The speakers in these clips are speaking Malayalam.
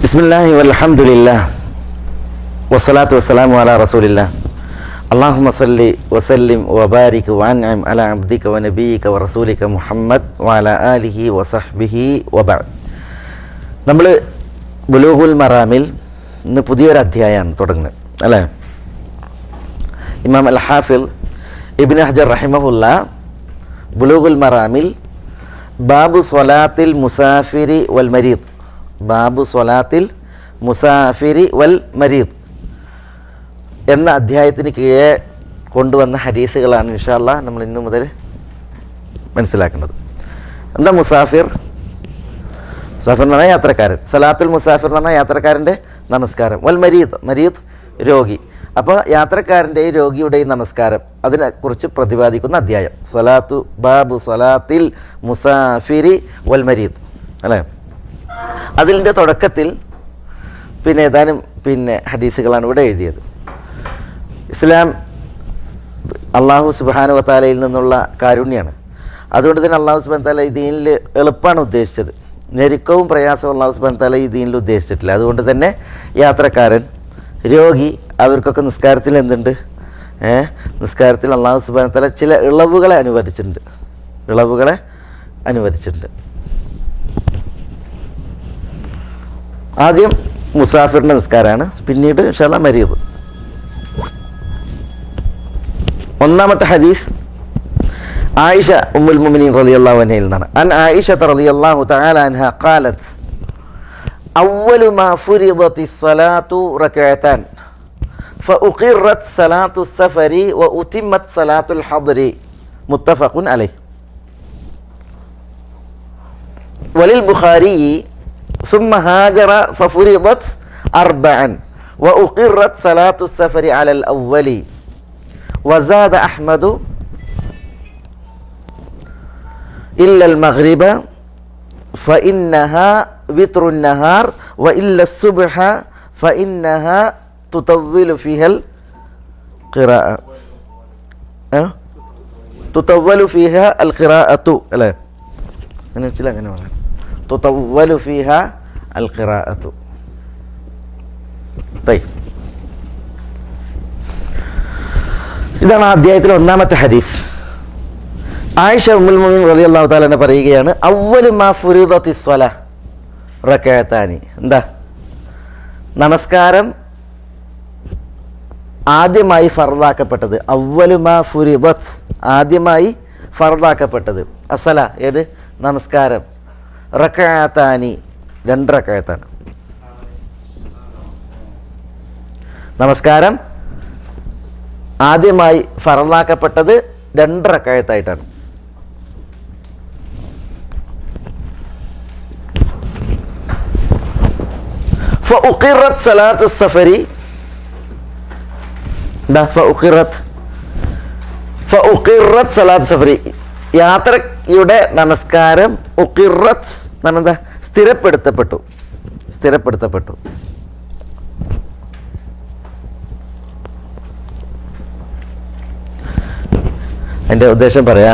ബിസ്മില്ലാഹി വൽഹംദുലില്ലാഹ് വസ്സലാത്തു വസ്സലാമു അലാ റസൂലില്ലാഹ് അല്ലാഹുമ്മ സല്ലി വസല്ലിം വബാരിക് വഅൻഇം അലാ അബ്ദിക വനബിയിക വറസൂലിക മുഹമ്മദ് വഅലാ ആലിഹി വസഹ്ബിഹി വബഅദ്. നമ്മൾ ബുലൂഗുൽ മറാമിൽ ഇന്ന് പുതിയൊരു അധ്യായമാണ് തുടങ്ങുന്നത്, അല്ലേ? ഇമാം അൽ ഹാഫിൽ ഇബ്നു ഹജർ റഹിമഹുല്ല ബുലൂഗുൽ മറാമിൽ ബാബു സ്വലാത്തിൽ മുസാഫിരി വൽ മരീദ്, ബാബു സ്വലാത്തിൽ മുസാഫിരി വൽ മരീദ് എന്ന അധ്യായത്തിന് കീഴെ കൊണ്ടുവന്ന ഹദീസുകളാണ് ഇൻഷാ അല്ലാഹ് നമ്മൾ ഇന്നു മുതൽ മനസ്സിലാക്കുന്നത്. എന്താ മുസാഫിർ? മുസാഫിർ എന്ന് പറഞ്ഞാൽ യാത്രക്കാരൻ. സലാത്തുൽ മുസാഫിർ എന്ന് പറഞ്ഞാൽ യാത്രക്കാരൻ്റെ നമസ്കാരം. വൽ മരീദ്, മരീദ് രോഗി. അപ്പോൾ യാത്രക്കാരൻ്റെയും രോഗിയുടെയും നമസ്കാരം, അതിനെക്കുറിച്ച് പ്രതിപാദിക്കുന്ന അധ്യായം സ്വലാത്തു ബാബു സ്വലാത്തിൽ മുസാഫിരി വൽ മരീദ്, അല്ലേ? അതിൻ്റെ തുടക്കത്തിൽ ഏതാനും ഹദീസുകളാണ് ഇവിടെ എഴുതിയത്. ഇസ്ലാം അള്ളാഹു സുബ്ഹാനഹു വ തആലയിൽ നിന്നുള്ള കാരുണ്യമാണ്. അതുകൊണ്ട് തന്നെ അള്ളാഹു സുബ്ഹാനഹു വ തആല ഈ ദീനിൽ എളുപ്പമാണ് ഉദ്ദേശിച്ചത്. ഞെരുക്കവും പ്രയാസവും അള്ളാഹു സുബ്ഹാനഹു വ തആല ഈ ദീനിൽ ഉദ്ദേശിച്ചിട്ടില്ല. അതുകൊണ്ട് തന്നെ യാത്രക്കാരൻ, രോഗി, അവർക്കൊക്കെ നിസ്കാരത്തിൽ എന്തുണ്ട്? നിസ്കാരത്തിൽ അള്ളാഹു സുബ്ഹാനഹു വ തആല ചില ഇളവുകളെ അനുവദിച്ചിട്ടുണ്ട്. ആദ്യം മുസാഫിറിൻ്റെ നിസ്കാരമാണ്, പിന്നീട് ഇൻഷാ അല്ലാഹ് മരീദ്. ഒന്നാമത്തെ ഹദീസ് ആയിഷ ഉമ്മുൽ മുഅ്മിനീൻ റളിയല്ലാഹു അൻഹയിൽ നിന്നാണ്. അൻ ആയിഷ റളിയല്ലാഹു തആല അൻഹ ഖാലത്ത് അവ്വലു മാ ഫുരിദത്തിസ് സ്വലാത്തു റകഅതാൻ ഫഉഖിറത് സ്വലാത്തു സഫരി വഉതിമ്മത് സ്വലാത്തുൽ ഹദ്രി മുത്തഫഖുൻ അലൈഹി. വലിൽ ബുഖാരി ثم هاجر ففرضت 4 وأقرت صلاة السفر على الأول وزاد أحمد إلا المغرب فإنها وتر النهار وإلا الصبح فإنها تطول فيها القراءة تطول فيها القراءة لا أنا تطول فيها القراءة. طيب, ഇതാണ് അധ്യായത്തിലെ ഒന്നാമത്തെ ഹദീസ്. ആയിഷ ഉമ്മുൽ മുഅ്മിനീൻ റളിയല്ലാഹു തആല അൻഹ പറയുകയാണ്, അവ്വലു മാ ഫുരിദത്തിസ് സ്വലാ റകഅതാനി. എന്താ? നമസ്കാരം ആദ്യമായി ഫർദാക്കപ്പെട്ടത്. അവ്വലു മാ ഫുരിദത്ത്, ആദ്യമായി ഫർദാക്കപ്പെട്ടത്. അസ്സല, ഏത്? നമസ്കാരം. റകഅതാനി, 2 റകഅത്താണ്. നമസ്കാരം ആദ്യമായി ഫർളാക്കപ്പെട്ടത് 2 റകഅത്തായിട്ടാണ്. ഫഉഖിറത് സ്വലാത്തു സഫരി, എന്താ ഫഉഖിറത് സ്വലാത്തു സഫരി, യാത്രയുടെ നമസ്കാരം. ഉഖിറത്ത് എന്താ? സ്ഥിരപ്പെടുത്തപ്പെട്ടു. അതിൻ്റെ ഉദ്ദേശം പറയാ.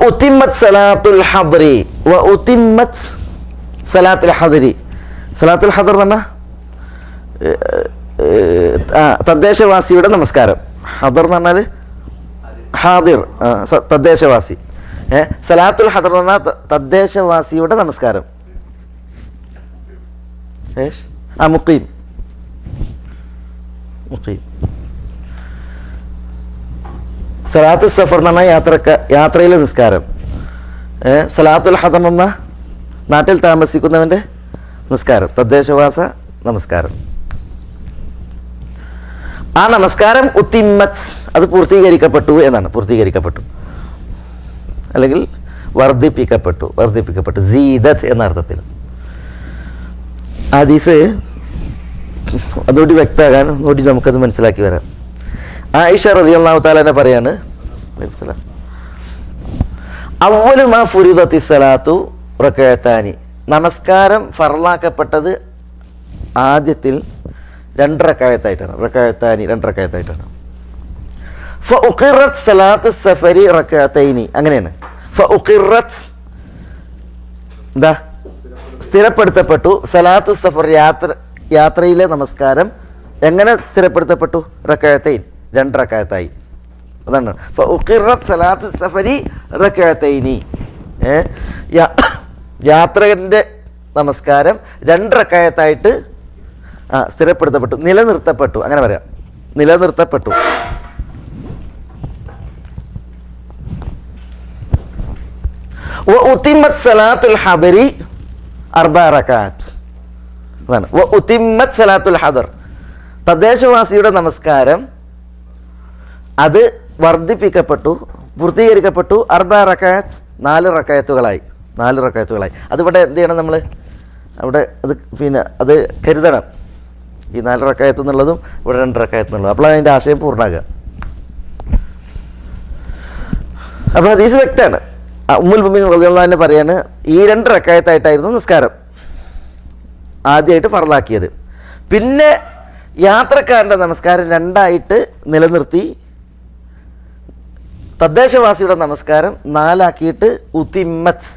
ഉതിമ്മത് സലാത്തുൽ ഹദ്രി, ഉതിമ്മത് സലാത്തുൽ ഹദ്രി. സലാത്തുൽ ഹദ്ർ എന്ന് പറഞ്ഞാൽ തദ്ദേശവാസിയുടെ നമസ്കാരം. ഹദർ എന്ന് പറഞ്ഞാൽ ഹാദിർ, തദ്ദേശവാസി. സലാത്തുൽ ഹദർ എന്ന തദ്ദേശവാസിയുടെ നമസ്കാരം. മുഖീം. സലാത്തുൽ സഫർ എന്ന് പറഞ്ഞാൽ യാത്രയിലെ നിസ്കാരം. സലാത്തുൽ ഹദർ എന്ന നാട്ടിൽ താമസിക്കുന്നവൻ്റെ നിസ്കാരം, തദ്ദേശവാസ നമസ്കാരം. ആ നമസ്കാരം ഉത്തിമ്മത്ത്, അത് പൂർത്തീകരിക്കപ്പെട്ടു എന്നാണ്. പൂർത്തീകരിക്കപ്പെട്ടു അല്ലെങ്കിൽ വർദ്ധിപ്പിക്കപ്പെട്ടു, സീദത്ത് എന്ന അർത്ഥത്തിൽ. ഹദീസ് അതുകൂടി വ്യക്തമാകാൻ ഒന്നുകൂടി നമുക്കത് മനസ്സിലാക്കി വരാം. ആയിഷ റളിയല്ലാഹു തആല അൻഹ പറയാണ്, അവ്വലു മാ ഫുരിദത്തിസ് സ്വലാത്തു റകഅതാനി, നമസ്കാരം ഫർളാക്കപ്പെട്ടത് ആദ്യത്തിൽ 2 റകഅത്തായിട്ടാണ്. റകഅത്താനി 2 റകഅത്തായിട്ടാണ്. ഫഉഖിറത് സ്വലാത്തു സഫരി റകഅതൈനി, അങ്ങനെയാണ്. ഫഉഖിറത് എന്താ? സ്ഥിരപ്പെടുത്തപ്പെട്ടു. സലാത്തു സഫർ യാത്രയിലെ നമസ്കാരം എങ്ങനെ സ്ഥിരപ്പെടുത്തപ്പെട്ടു? റകഅത്തൈൻ, 2 റകഅത്തായി. അതാണ് ഉഖിറത്ത് സലാത്തു സഫരി റകഅത്തൈനി. യാത്രൻ്റെ നമസ്കാരം 2 റകഅത്തായിട്ട് സ്ഥിരപ്പെടുത്തപ്പെട്ടു, നിലനിർത്തപ്പെട്ടു, അങ്ങനെ പറയാം, നിലനിർത്തപ്പെട്ടു. ഉത്തിമ്മത്ത് സലാത്തുൽ ഹദരി 4 റകഅത്ത്. അതാണ് ഉത്തിമ്മത്ത് സലാത്തുൽ ഹദർ, തദ്ദേശവാസിയുടെ നമസ്കാരം അത് വർദ്ധിപ്പിക്കപ്പെട്ടു, പൂർത്തീകരിക്കപ്പെട്ടു. 4 റകഅത്ത്, 4 റകഅത്തുകളായി, 4 റകഅത്തുകളായി. അതിവിടെ എന്ത് ചെയ്യണം നമ്മൾ? അവിടെ അത് പിന്നെ അത് കരുതണം. ഈ 4 റകഅത്ത് എന്നുള്ളതും ഇവിടെ 2 റകഅത്ത് എന്നുള്ളതും. അപ്പോൾ അതിൻ്റെ ആശയം പൂർണ്ണമാകുക. അപ്പോൾ ഹദീസ് വ്യക്തമാണ്. ഉമ്മുൽ മുഅ്മിനീൻ റളിയല്ലാഹു അൻഹ പറയാണ്, ഈ 2 റകഅത്തായിട്ടായിരുന്നു നിസ്കാരം ആദ്യമായിട്ട് ഫർളാക്കിയത്. പിന്നെ യാത്രക്കാരൻ്റെ നമസ്കാരം 2ആയിട്ട് നിലനിർത്തി. തദ്ദേശവാസിയുടെ നമസ്കാരം 4 ആക്കിയിട്ട് ഉത്തിമ്മത്ത്,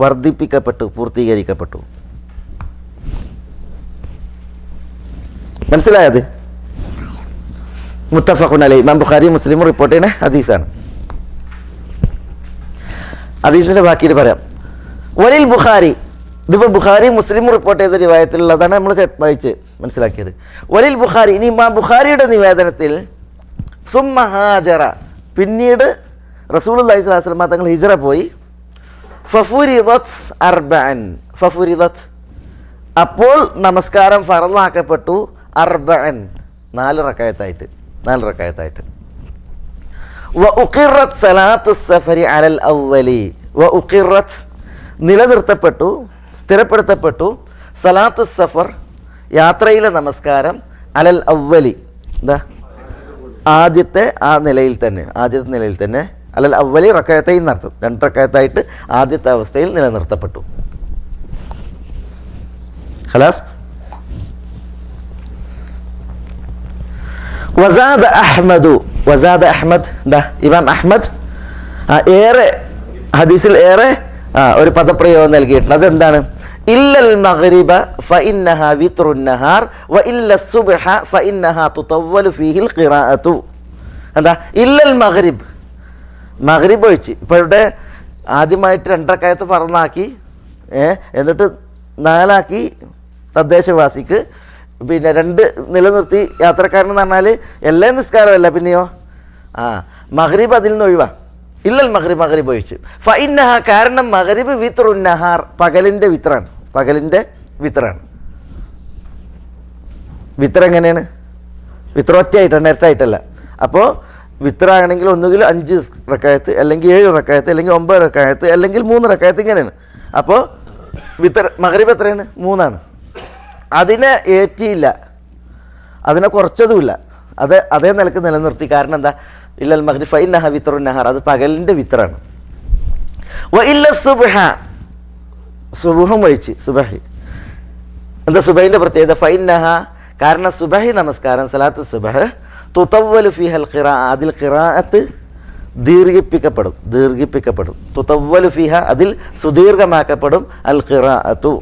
വർദ്ധിപ്പിക്കപ്പെട്ടു, പൂർത്തീകരിക്കപ്പെട്ടു. മനസ്സിലായത്? മുത്തഫഖുൻ അലൈഹി, ഇമാം ബുഖാരി മുസ്ലിമും റിപ്പോർട്ട് ചെയ്യുന്ന ഹദീസാണ്. ഹദീസിൻ്റെ ബാക്കിയിട്ട് പറയാം. വലിൽ ബുഖാരി, ഇതിപ്പോൾ ബുഖാരി മുസ്ലിം റിപ്പോർട്ട് ചെയ്ത റിവായത്തിലുള്ളതാണ് നമ്മൾ വായിച്ച് മനസ്സിലാക്കിയത്. വലിൽ ബുഖാരി, ഇനി ഇമാം ബുഖാരിയുടെ നിവേദനത്തിൽ സുമ്മ ഹാജറ, പിന്നീട് റസൂലുള്ളാഹി സ്വല്ലല്ലാഹു അലൈഹി വസല്ലം തങ്ങൾ ഹിജ്റ പോയി. ഫഫുരിദത്ത് അർബഅൻ, ഫഫുരിദത്ത്, അപ്പോൾ നമസ്കാരം ഫർളാക്കപ്പെട്ടു. അർബഅൻ, 4 റകഅത്തായിട്ട്, 4 റകഅത്തായിട്ട്. വ ഉഖിറത്ത് സലാത്തു സഫരി അലൽ അവ്വലി, വ ഉഖിറത്ത്, നിലനിർത്തപ്പെട്ടു, സ്ഥിരപ്പെടുത്തപ്പെട്ടു. സലാത്തു സഫർ, യാത്രയിലെ നമസ്കാരം. അലൽ അവ്വലി, എന്താ? ആദ്യത്തെ നിലയിൽ തന്നെ, ആദ്യത്തെ നിലയിൽ തന്നെ. അലൽ അവ്വലി റകഅത്തൈൻ എന്നർത്ഥം, 2 റകഅത്തായിട്ട് ആദ്യത്തെ അവസ്ഥയിൽ നിലനിർത്തപ്പെട്ടു. ഖലാസ്. വസാദ അഹ്മദു, വസാദ അഹ്മദ്, എന്താ? ഇമാം അഹ്മദ് ഏറെ ഹദീസിൽ ഏറെ ഒരു പദപ്രയോഗം നൽകിയിട്ടുണ്ട്. അതെന്താണ്? ഇല്ലൽ മഗ്രിബ ഫഇന്നഹാ വിത്റുൻ നഹാർ വ ഇല്ല സുബ്ഹ ഫഇന്നഹാ തുതവ്വലു ഫീഹിൽ ഖിറാഅതു. എന്താ? ഇല്ലൽ മഗ്രിബ്, മഗ്രിബ് ഒഴിച്ച്. ഇപ്പോൾ ഇവിടെ ആദ്യമായിട്ട് 2 റകഅത്ത് ഫർളാക്കി, എന്നിട്ട് 4 ആക്കി തദ്ദേശവാസിക്ക്, പിന്നെ 2 നിലനിർത്തി യാത്രക്കാരനെന്ന് പറഞ്ഞാൽ എല്ലാ നിസ്കാരമല്ല. പിന്നെയോ മഗ്രിബ് അതിൽ നിന്ന് ഒഴിവാ. ഇല്ലൽ മഗ്രിബ്, മഗ്രിബ് ഒഴിച്ച്. ഫഇന്നഹ, കാരണം മഗ്രിബ് വിത്റുൻ നഹാർ, പകലിൻ്റെ വിത്റാണ്, പകലിൻ്റെ വിത്റാണ്. വിത്ര എങ്ങനെയാണ്? വിത്ര ഒറ്റയായിട്ടാണ്, ഇരട്ടായിട്ടല്ല. അപ്പോൾ വിത്രാണെങ്കിൽ ഒന്നുകിൽ 5 റകഅത്ത്, അല്ലെങ്കിൽ 7 റകഅത്ത്, അല്ലെങ്കിൽ 9 റകഅത്ത്, അല്ലെങ്കിൽ 3 റകഅത്ത്, ഇങ്ങനെയാണ്. അപ്പോൾ വിത്ര മഗ്രിബ് എത്രയാണ്? 3ആണ്. അതിനെ ഏറ്റിയില്ല, അതിനെ കുറച്ചതുമില്ല, അതേ നിലക്ക് നിലനിർത്തി. കാരണം എന്താ? ഇല്ലൽ മഗ്രിബ് ഫഇന്നഹ വിത്റുൻ നഹാർ, അത് പകലിൻ്റെ വിത്റാണ്. വ ഇല്ല സുബ്ഹ, സുബ്ഹും ഒഴിച്ച്, സുബ്ഹി. എന്താ സുബ്ഹിൻ്റെ പ്രത്യേകത? ഫഇന്നഹ, കാരണം സുബ്ഹി നമസ്കാരം, സലാത്ത് സുബ്ഹ്, തുതവ്വലു ഫീഹൽ ഖിറാഅ, അതിൽ ഖിറാഅത്ത് ദീർഘിപ്പിക്കപ്പെടും, ദീർഘിപ്പിക്കപ്പെടും. തുതവ്വലു ഫീഹ, അതിൽ സുദീർഘമാക്കപ്പെടും. അൽ ഖിറാഅത്തു,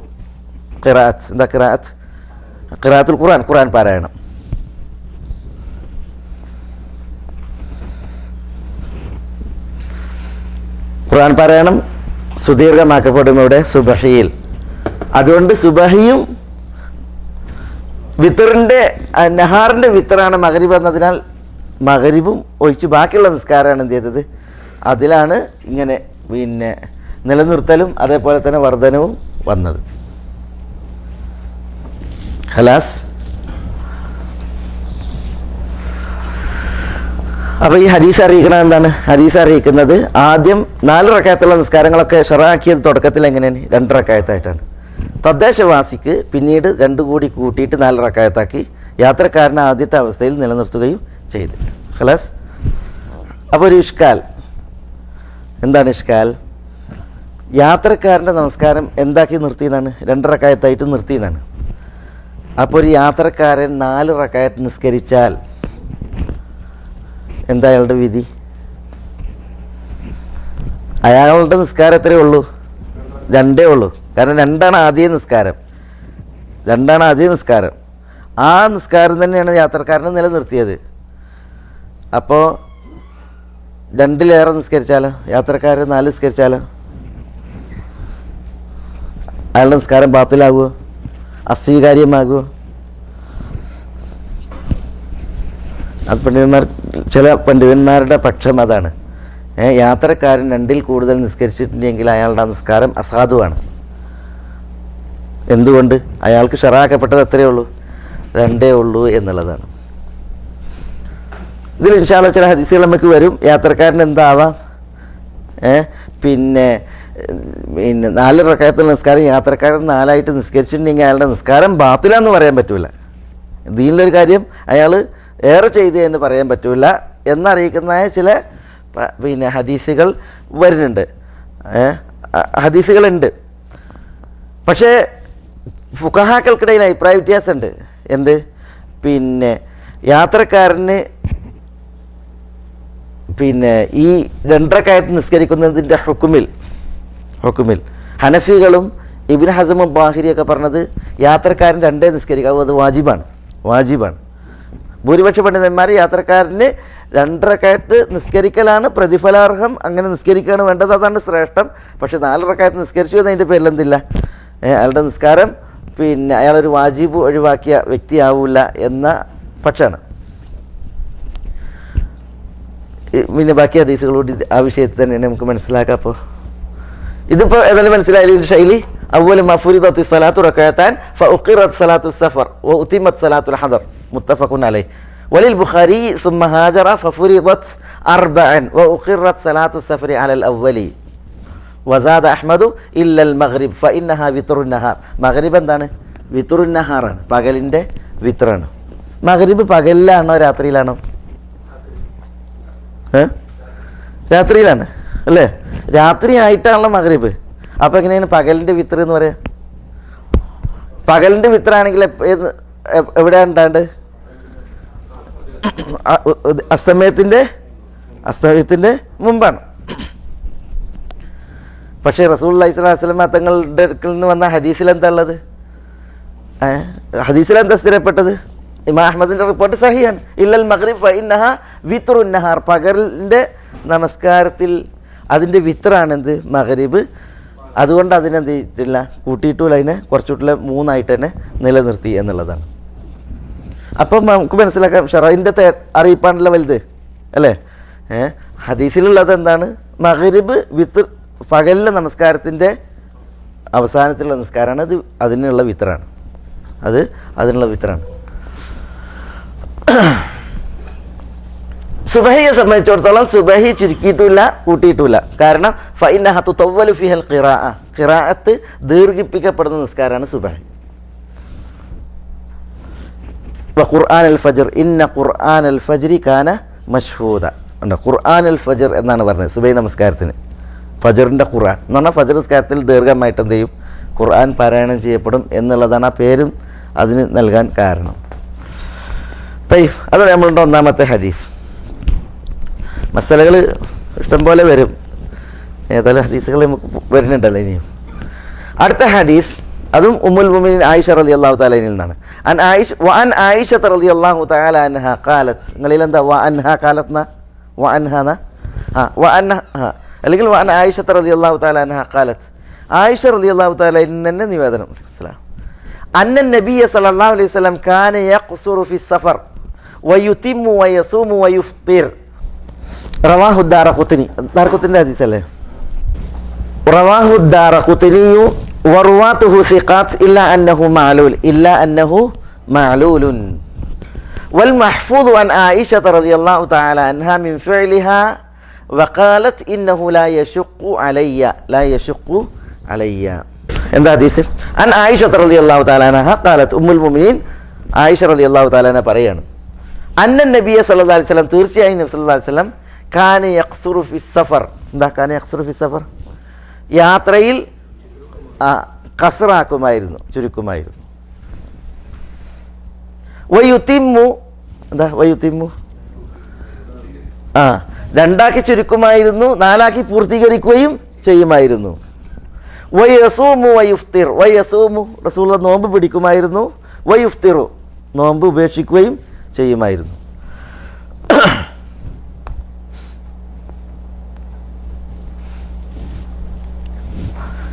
ഖിറാഅത്ത്, എന്താ ഖിറാഅത്ത്? ഖിറാഅത്തുൽ ഖുർആൻ, ഖുർആൻ പാരായണം. ഖുർആൻ പാരായണം സുദീർഘമാക്കപ്പെടും ഇവിടെ സുബഹിയിൽ. അതുകൊണ്ട് സുബഹിയും വിത്തറിൻ്റെ നഹാറിൻ്റെ വിത്തറാണ് മഗ്രിബ് എന്നതിനാൽ മഗ്രിബും ഒഴിച്ച് ബാക്കിയുള്ള നിസ്കാരമാണ് എന്ത് ചെയ്തത്? അതിലാണ് ഇങ്ങനെ പിന്നെ നിലനിർത്തലും അതേപോലെ തന്നെ വർധനവും വന്നത്. ഖലാസ്. അപ്പോൾ ഈ ഹദീസ് അറിയിക്കുന്നത് എന്താണ്? ഹദീസ് അറിയിക്കുന്നത് ആദ്യം 4 റകഅത്തുള്ള നിസ്കാരങ്ങളൊക്കെ ഷറാക്കിയത് തുടക്കത്തിൽ എങ്ങനെയാണ്? 2 റകഅത്തായിട്ടാണ്. തദ്ദേശവാസിക്ക് പിന്നീട് 2 കൂടി കൂട്ടിയിട്ട് 4 റകഅത്താക്കി യാത്രക്കാരനെ ആദ്യത്തെ അവസ്ഥയിൽ നിലനിർത്തുകയും ചെയ്തു. ഖലാസ്. അപ്പോൾ ഒരു ഇഷ്കാൽ, എന്താണ് ഇഷ്കാൽ? യാത്രക്കാരൻ്റെ നമസ്കാരം എന്താക്കി നിർത്തിയെന്നാണ്? 2 റകഅത്തായിട്ട് നിർത്തിയെന്നാണ്. അപ്പോൾ ഒരു യാത്രക്കാരൻ 4 റകഅത്ത് നിസ്കരിച്ചാൽ എന്താ അയാളുടെ വിധി? അയാളുടെ നിസ്കാരം എത്രയേ ഉള്ളൂ? 2 ഉള്ളൂ. കാരണം രണ്ടാണ് ആദ്യ നിസ്കാരം. ആ നിസ്കാരം തന്നെയാണ് യാത്രക്കാരനെ നിലനിർത്തിയത്. അപ്പോൾ 2-ലേറെ നിസ്കരിച്ചാലോ, യാത്രക്കാരൻ 4 നിസ്കരിച്ചാലോ അയാളുടെ നിസ്കാരം ബാത്തിലാകുമോ, അസ്വീകാര്യമാകുമോ? അത് ചില പണ്ഡിതന്മാരുടെ പക്ഷം അതാണ്. യാത്രക്കാരൻ 2-ൽ കൂടുതൽ നിസ്കരിച്ചിട്ടുണ്ടെങ്കിൽ അയാളുടെ നിസ്കാരം അസാധുവാണ്. എന്തുകൊണ്ട്? അയാൾക്ക് ഷറാക്കപ്പെട്ടത് എത്രയേ ഉള്ളൂ? 2 ഉള്ളൂ എന്നുള്ളതാണ്. ഇതിൽ ഇൻഷാ അല്ലാഹ് ചില ഹദീസുകൾ നമുക്ക് വരും. യാത്രക്കാരൻ എന്താവാം, പിന്നെ 4 റക്അത്തുള്ള നിസ്കാരം യാത്രക്കാരൻ 4ആയിട്ട് നിസ്കരിച്ചിട്ടുണ്ടെങ്കിൽ അയാളുടെ നിസ്കാരം ബാത്തിലാന്ന് പറയാൻ പറ്റില്ല. ദീനിലൊരു കാര്യം അയാൾ ഏറെ ചെയ്ത് എന്ന് പറയാൻ പറ്റില്ല എന്നറിയിക്കുന്ന ചില ഹദീസുകൾ വരുന്നുണ്ട്, ഹദീസുകളുണ്ട്. പക്ഷേ ഫുഖഹാക്കൾക്കിടയിൽ അഭിപ്രായ വ്യത്യാസമുണ്ട്. എന്ത്? യാത്രക്കാരന് ഈ 2 റക്അത്ത് നിസ്കരിക്കുന്നതിൻ്റെ ഹുക്കുമിൽ ഹനഫികളും ഇബ്നു ഹസമും ബാഹിരിയൊക്കെ പറഞ്ഞത് യാത്രക്കാരൻ 2 നിസ്കരിക്കാവൂ, അത് വാജിബാണ്. ഭൂരിപക്ഷ പണ്ഡിതന്മാർ യാത്രക്കാരന് 2 റക്അത്ത് നിസ്കരിക്കലാണ് പ്രതിഫലാർഹം, അങ്ങനെ നിസ്കരിക്കുകയാണ് വേണ്ടത്, അതാണ് ശ്രേഷ്ഠം. പക്ഷെ 4 റക്അത്ത് നിസ്കരിച്ചു എന്നതിൻ്റെ പേരിൽ എന്തില്ല, അയാളുടെ നിസ്കാരം അയാളൊരു വാജിബ് ഒഴിവാക്കിയ വ്യക്തിയാവില്ല എന്ന പക്ഷമാണ്. ബാക്കി ഹദീസുകളോട് ആ വിഷയത്തിൽ തന്നെ നമുക്ക് മനസ്സിലാക്കാം. അപ്പോൾ ഇതിപ്പോൾ ഏതായാലും മനസ്സിലായാലും ശൈലി അവ്വലു മാ ഫുരിദത്തി സ്വലാത്തു റക്അത്താൻ ഫഉഖിറത് സ്വലാത്തു സഫർ വഉതിമത് സ്വലാത്തുൽ ഹദർ മുത്തഫഖുൻ അലൈഹി വലിൽ ബുഖാരി സുമ്മ ഹാജറ ഫഫുരിദത് 4 വഉഖിറത് സ്വലാത്തു സഫരി അലൽ അവ്വലി വസാദ അഹ്മദു ഇല്ലൽ മഗ്രിബ് ഫഇന്നഹാ വിത്റുൻ നഹാർ. മഗ്രിബ് എന്താണ്? വിത്റുൻ നഹാറാണ്, പകലിൻ്റെ വിത്റാണ്. മഗ്രിബ് പകലിലാണോ രാത്രിയിലാണോ? രാത്രിയിലാണ് അല്ലേ? രാത്രി ആയിട്ടാണല്ലോ മഗ്രിബ്. അപ്പോൾ എങ്ങനെയാണ് പകലിൻ്റെ വിത്ര എന്ന് പറയാം? പകലിൻ്റെ വിത്രാണെങ്കിൽ എവിടെയാണ് ഉണ്ടാണ്ട്? അസ്തമയത്തിൻ്റെ മുമ്പാണ്. പക്ഷേ റസൂലുള്ളാഹി സ്വല്ലല്ലാഹു അലൈഹി വസല്ലം തങ്ങളുടെ അടുക്കൽ നിന്ന് വന്ന ഹദീസിൽ എന്താ ഉള്ളത്? ഹദീസിലെന്താ സ്ഥിരപ്പെട്ടത്? ഇമാം അഹ്മദിൻ്റെ റിപ്പോർട്ട് സഹിയാണ്. ഇല്ലൽ മഗ്രിബ് ഫഇന്നഹ വിത്റുൻ നഹാർ. പകലിൻ്റെ നമസ്കാരത്തിൽ അതിൻ്റെ വിത്രാണെന്ത്? മഗ്രിബ്. അതുകൊണ്ട് അതിനെന്ത് ചെയ്തിട്ടില്ല, കൂട്ടിയിട്ടില്ല, അതിനെ കുറച്ചുകൂടെ 3 തന്നെ നിലനിർത്തി എന്നുള്ളതാണ്. അപ്പം നമുക്ക് മനസ്സിലാക്കാം ഷറഇൻ്റെ അറിയിപ്പാണല്ലോ വലുത് അല്ലേ? ഹദീസിലുള്ളത് എന്താണ്? മഗ്രിബ് വിത്ത് പകലിലെ നമസ്കാരത്തിൻ്റെ അവസാനത്തിലുള്ള നമസ്കാരമാണ്. അതിനുള്ള വിത്രാണ്. അതിനുള്ള വിത്രാണ്. സുബഹിയെ സംബന്ധിച്ചിടത്തോളം സുബഹി ചുരുക്കിയിട്ടുമില്ല കൂട്ടിയിട്ടുമില്ല. കാരണം ഫഇന്നഹ തുതവ്വലു ഫിഹൽ ഖിറാഅത്ത് ദീർഘിപ്പിക്കപ്പെടുന്ന നിസ്കാരമാണ് സുബഹി. ഖുർആൻ അൽ ഫജ്ർ ഇന്ന ഖുർആൻ അൽ ഫജ്രി കാന മഷ്ഹൂദ. ഖുർആൻ അൽ ഫജ്ർ എന്നാണ് പറഞ്ഞത് സുബഹി നമസ്കാരത്തിന്. ഫജ്റിൻ്റെ ഖുർആൻ എന്ന് പറഞ്ഞാൽ ഫജ്ർ നമസ്കാരത്തിൽ ദീർഘമായിട്ട് എന്ത് ചെയ്യും? ഖുർആൻ പാരായണം ചെയ്യപ്പെടും എന്നുള്ളതാണ് ആ പേരും അതിന് നൽകാൻ കാരണം. അതാണ് നമ്മളുടെ 1-ാമത്തെ ഹദീസ്. മസലകൾ ഇഷ്ടംപോലെ വരും, ഏതായാലും ഹദീസുകൾ നമുക്ക് വരുന്നുണ്ടല്ലോ ഇനിയും. അടുത്ത ഹദീസ് അതും ഉമ്മുൽ മുഅ്മിനീൻ ആയിഷ റളിയല്ലാഹു തആല അൻഹയിൽ നിന്നാണ്. വഅൻ ആയിഷ റളിയല്ലാഹു തആല അൻഹ ഖാലത്ത്. നിങ്ങളിൽ എന്താ വഅൻഹ ഖാലത്ന? വഅൻഹന അല്ലെങ്കിൽ വഅൻ ആയിഷ റളിയല്ലാഹു തആല അൻഹ ഖാലത്ത്. ആയിഷ റളിയല്ലാഹു തആല അൻഹ നിവേദനം അന്ന നബിയ സല്ലല്ലാഹു അലൈഹി വസല്ലം കാന യഖ്സുറു ഫി സഫർ വയുതിമ്മു വയസൂമു വയുഫ്തിർ. റവാഹു ദാറഖുത്നി. ദാറഖുത്നിയുടെ ഹദീസ് അല്ലേ? റവാഹു ദാറഖുത്നി വറുവാതുഹു സിഖാത്ത് ഇല്ലാ അന്നഹു മഅലൂലുൻ വൽ മഹ്ഫൂദു അൻ ആയിഷ റളിയല്ലാഹു തആല അൻഹാ മിൻ ഫിഅലിഹാ വഖാലത്ത് ഇന്നഹു ലാ യശുഖു അലയ്യ. എന്താ ഹദീസ്? അൻ ആയിഷ റളിയല്ലാഹു തആല അൻഹ ഖാലത്ത്. ഉമ്മുൽ മുഅ്മിനീൻ ആയിഷ റളിയല്ലാഹു തആല അൻഹ പറയാണ്, അന്ന നബിയ സല്ലല്ലാഹു അലൈഹി വസല്ലം, തീർച്ചയായും നബി സല്ലല്ലാഹു അലൈഹി വസല്ലം കാന യഖ്സുറു ഫി സഫർ. എന്താ കാന യഖ്സുറു ഫി സഫർ? യാത്രയിൽ ഖസ്റാക്കുമായിരുന്നു, ചുരുക്കുമായിരുന്നു. വയുതിമ്മു. എന്താ വയുതിമ്മു? 2 ചുരുക്കുമായിരുന്നു, 4 പൂർത്തീകരിക്കുകയും ചെയ്യുമായിരുന്നു. വയസൂമു വയുഫ്തിർ, വയസൂമു റസൂലുള്ള നോമ്പ് പിടിക്കുമായിരുന്നു, വയുഫ്തിറു നോമ്പ് ഉപേക്ഷിക്കുകയും ചെയ്യുമായിരുന്നു.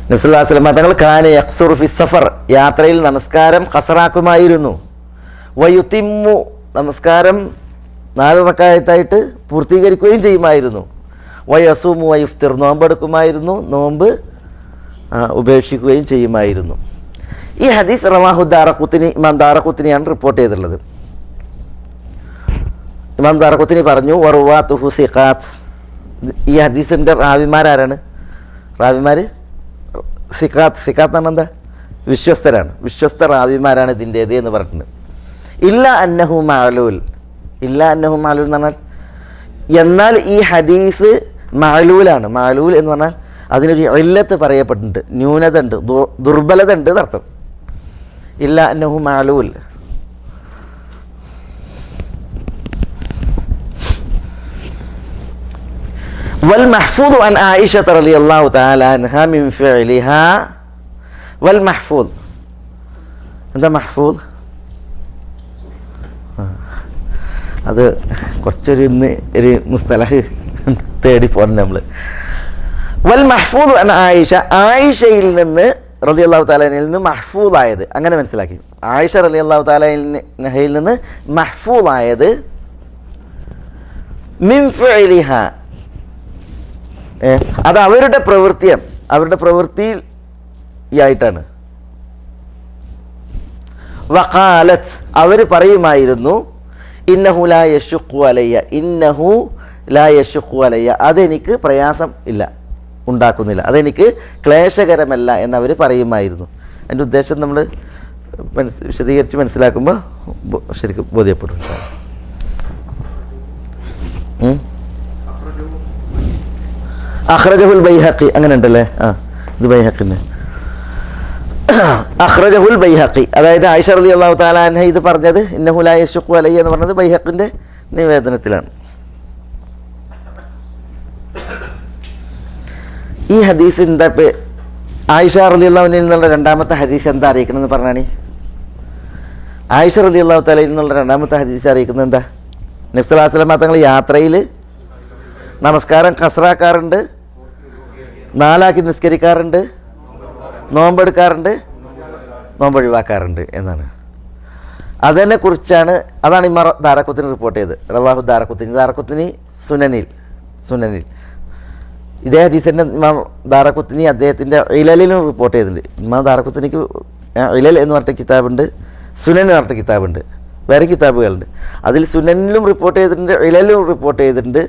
നബി സല്ലല്ലാഹു അലൈഹി വസല്ലം തങ്ങൾ കാന യഖ്സുറു ഫി സഫർ, യാത്രയിൽ നമസ്കാരം ഖസറാക്കുമായിരുന്നു. വയുതിമ്മു നമസ്കാരം 4 റക്അത്തായിട്ട് പൂർത്തീകരിക്കുകയും ചെയ്യുമായിരുന്നു. വയസൂമു വയുഫ്തിർ നോമ്പെടുക്കുമായിരുന്നു, നോമ്പ് ഉപേക്ഷിക്കുകയും ചെയ്യുമായിരുന്നു. ഈ ഹദീസ് റവാഹു ദാറഖുത്നി, ഇമാം ദാറഖുത്നിയാണ് റിപ്പോർട്ട് ചെയ്തിട്ടുള്ളത്. ഇമാം ദാറഖുത്നി പറഞ്ഞു വറുവാതുഹു സിഖാത്ത്, ഈ ഹദീസിൻ്റെ റാവിമാരാരാണ്? റാവിമാർ സിഖാത്ത്, സിഖാത്ത് എന്ന് പറഞ്ഞാൽ എന്താ? വിശ്വസ്തരാണ്, വിശ്വസ്ത റാവിമാരാണ് ഇതിൻ്റേത് എന്ന് പറഞ്ഞിട്ടുണ്ട്. ഇല്ല അന്നഹു മഅലൂൽ, ഇല്ല അന്നഹു മഅലൂൽ എന്ന് പറഞ്ഞാൽ എന്നാൽ ഈ ഹദീസ് മഅലൂലാണ്. മഅലൂൽ എന്ന് പറഞ്ഞാൽ അതിനൊരു ഇല്ലത്ത് പറയപ്പെട്ടിട്ടുണ്ട്, ന്യൂനത ഉണ്ട്, ദുർബലത ഉണ്ട് എന്നർത്ഥം. ഇല്ല അന്നഹു മഅലൂൽ. വൽ മഹ്ഫൂദ് അൻ ആയിഷ റളിയല്ലാഹു തആല അൻഹാ മിൻ ഫിഅലിഹാ. വൽ മഹ്ഫൂദ് എന്താ മഹ്ഫൂദ്? അത് കുറച്ചൊരു ഇന്ന് ഒരു മുസ്തലഹ് തേടി പോകണം നമ്മൾ. വൽ മഹ്ഫൂദ് അൻ ആയിഷ, ആയിഷയിൽ നിന്ന് റളിയല്ലാഹു തആലയിൽ നിന്ന് മഹ്ഫൂദായത്, അങ്ങനെ മനസ്സിലാക്കി. ആയിഷ റളിയല്ലാഹു തആലയിൽ നിന്ന് മഹ്ഫൂദായത് മിൻ ഫിഅലിഹ, അത് അവരുടെ പ്രവൃത്തിയാണ്, അവരുടെ പ്രവൃത്തിയായിട്ടാണ്. വഖാലത്ത് അവർ പറയുമായിരുന്നു ഇന്നഹു ലാ യശുഖു അലയ്യ, ഇന്നഹു ലാ യശുഖു അലയ്യ, അതെനിക്ക് പ്രയാസം ഇല്ല, ഉണ്ടാക്കുന്നില്ല, അതെനിക്ക് ക്ലേശകരമല്ല എന്നവർ പറയുമായിരുന്നു. എൻ്റെ ഉദ്ദേശം നമ്മൾ വിശദീകരിച്ച് മനസ്സിലാക്കുമ്പോൾ ശരിക്കും ബോധ്യപ്പെടും. അഖ്റജഹുൽ ബൈഹഖി, അങ്ങനെ ഉണ്ടല്ലേ? ഇത് ബൈഹഖിന് അഖ്റജഹുൽ ബൈഹഖി, അതായത് ആയിഷ റളിയല്ലാഹു തആല അൻഹ ഇത് പറഞ്ഞത് ഇന്നഹു ലാ യശുഖു അലയ്യ എന്ന് പറഞ്ഞത് ബൈഹഖിൻ്റെ നിവേദനത്തിലാണ്. ഈ ഹദീസ് എന്താ ആയിഷ റളിയല്ലാഹു അൻഹയിൽ നിന്നുള്ള രണ്ടാമത്തെ ഹദീസ് എന്താ അറിയിക്കണമെന്ന് പറഞ്ഞാണ്? ആയിഷ റളിയല്ലാഹു തആലയിൽ നിന്നുള്ള രണ്ടാമത്തെ ഹദീസ് അറിയിക്കുന്നത് എന്താ? നബി സല്ലല്ലാഹു അലൈഹി വസല്ലം തങ്ങൾ യാത്രയിൽ നമസ്കാരം ഖസ്റാക്കാറുണ്ട്, 4 ആക്കി നിസ്കരിക്കാറുണ്ട്, നോമ്പെടുക്കാറുണ്ട്, നോമ്പൊഴിവാക്കാറുണ്ട് എന്നാണ്. അതിനെ കുറിച്ചാണ്, അതാണ് ഇമാം ദാറഖുത്നി റിപ്പോർട്ട് ചെയ്തത്. റവാഹു ദാറഖുത്നി സുനനിൽ ഇതേ ഹദീസിൻ്റെ ഇമാം ദാറഖുത്നി അദ്ദേഹത്തിൻ്റെ ഇലലിലും റിപ്പോർട്ട് ചെയ്തിട്ടുണ്ട്. ഇമാം ദാറഖുത്നിക്ക് ഇലൽ എന്ന് പറഞ്ഞ കിതാബുണ്ട്, സുനൻ എന്ന് പറഞ്ഞ കിതാബുണ്ട്, വേറെ കിതാബുകളുണ്ട്. അതിൽ സുനനിലും റിപ്പോർട്ട് ചെയ്തിട്ടുണ്ട്, ഇലലിലും റിപ്പോർട്ട് ചെയ്തിട്ടുണ്ട്.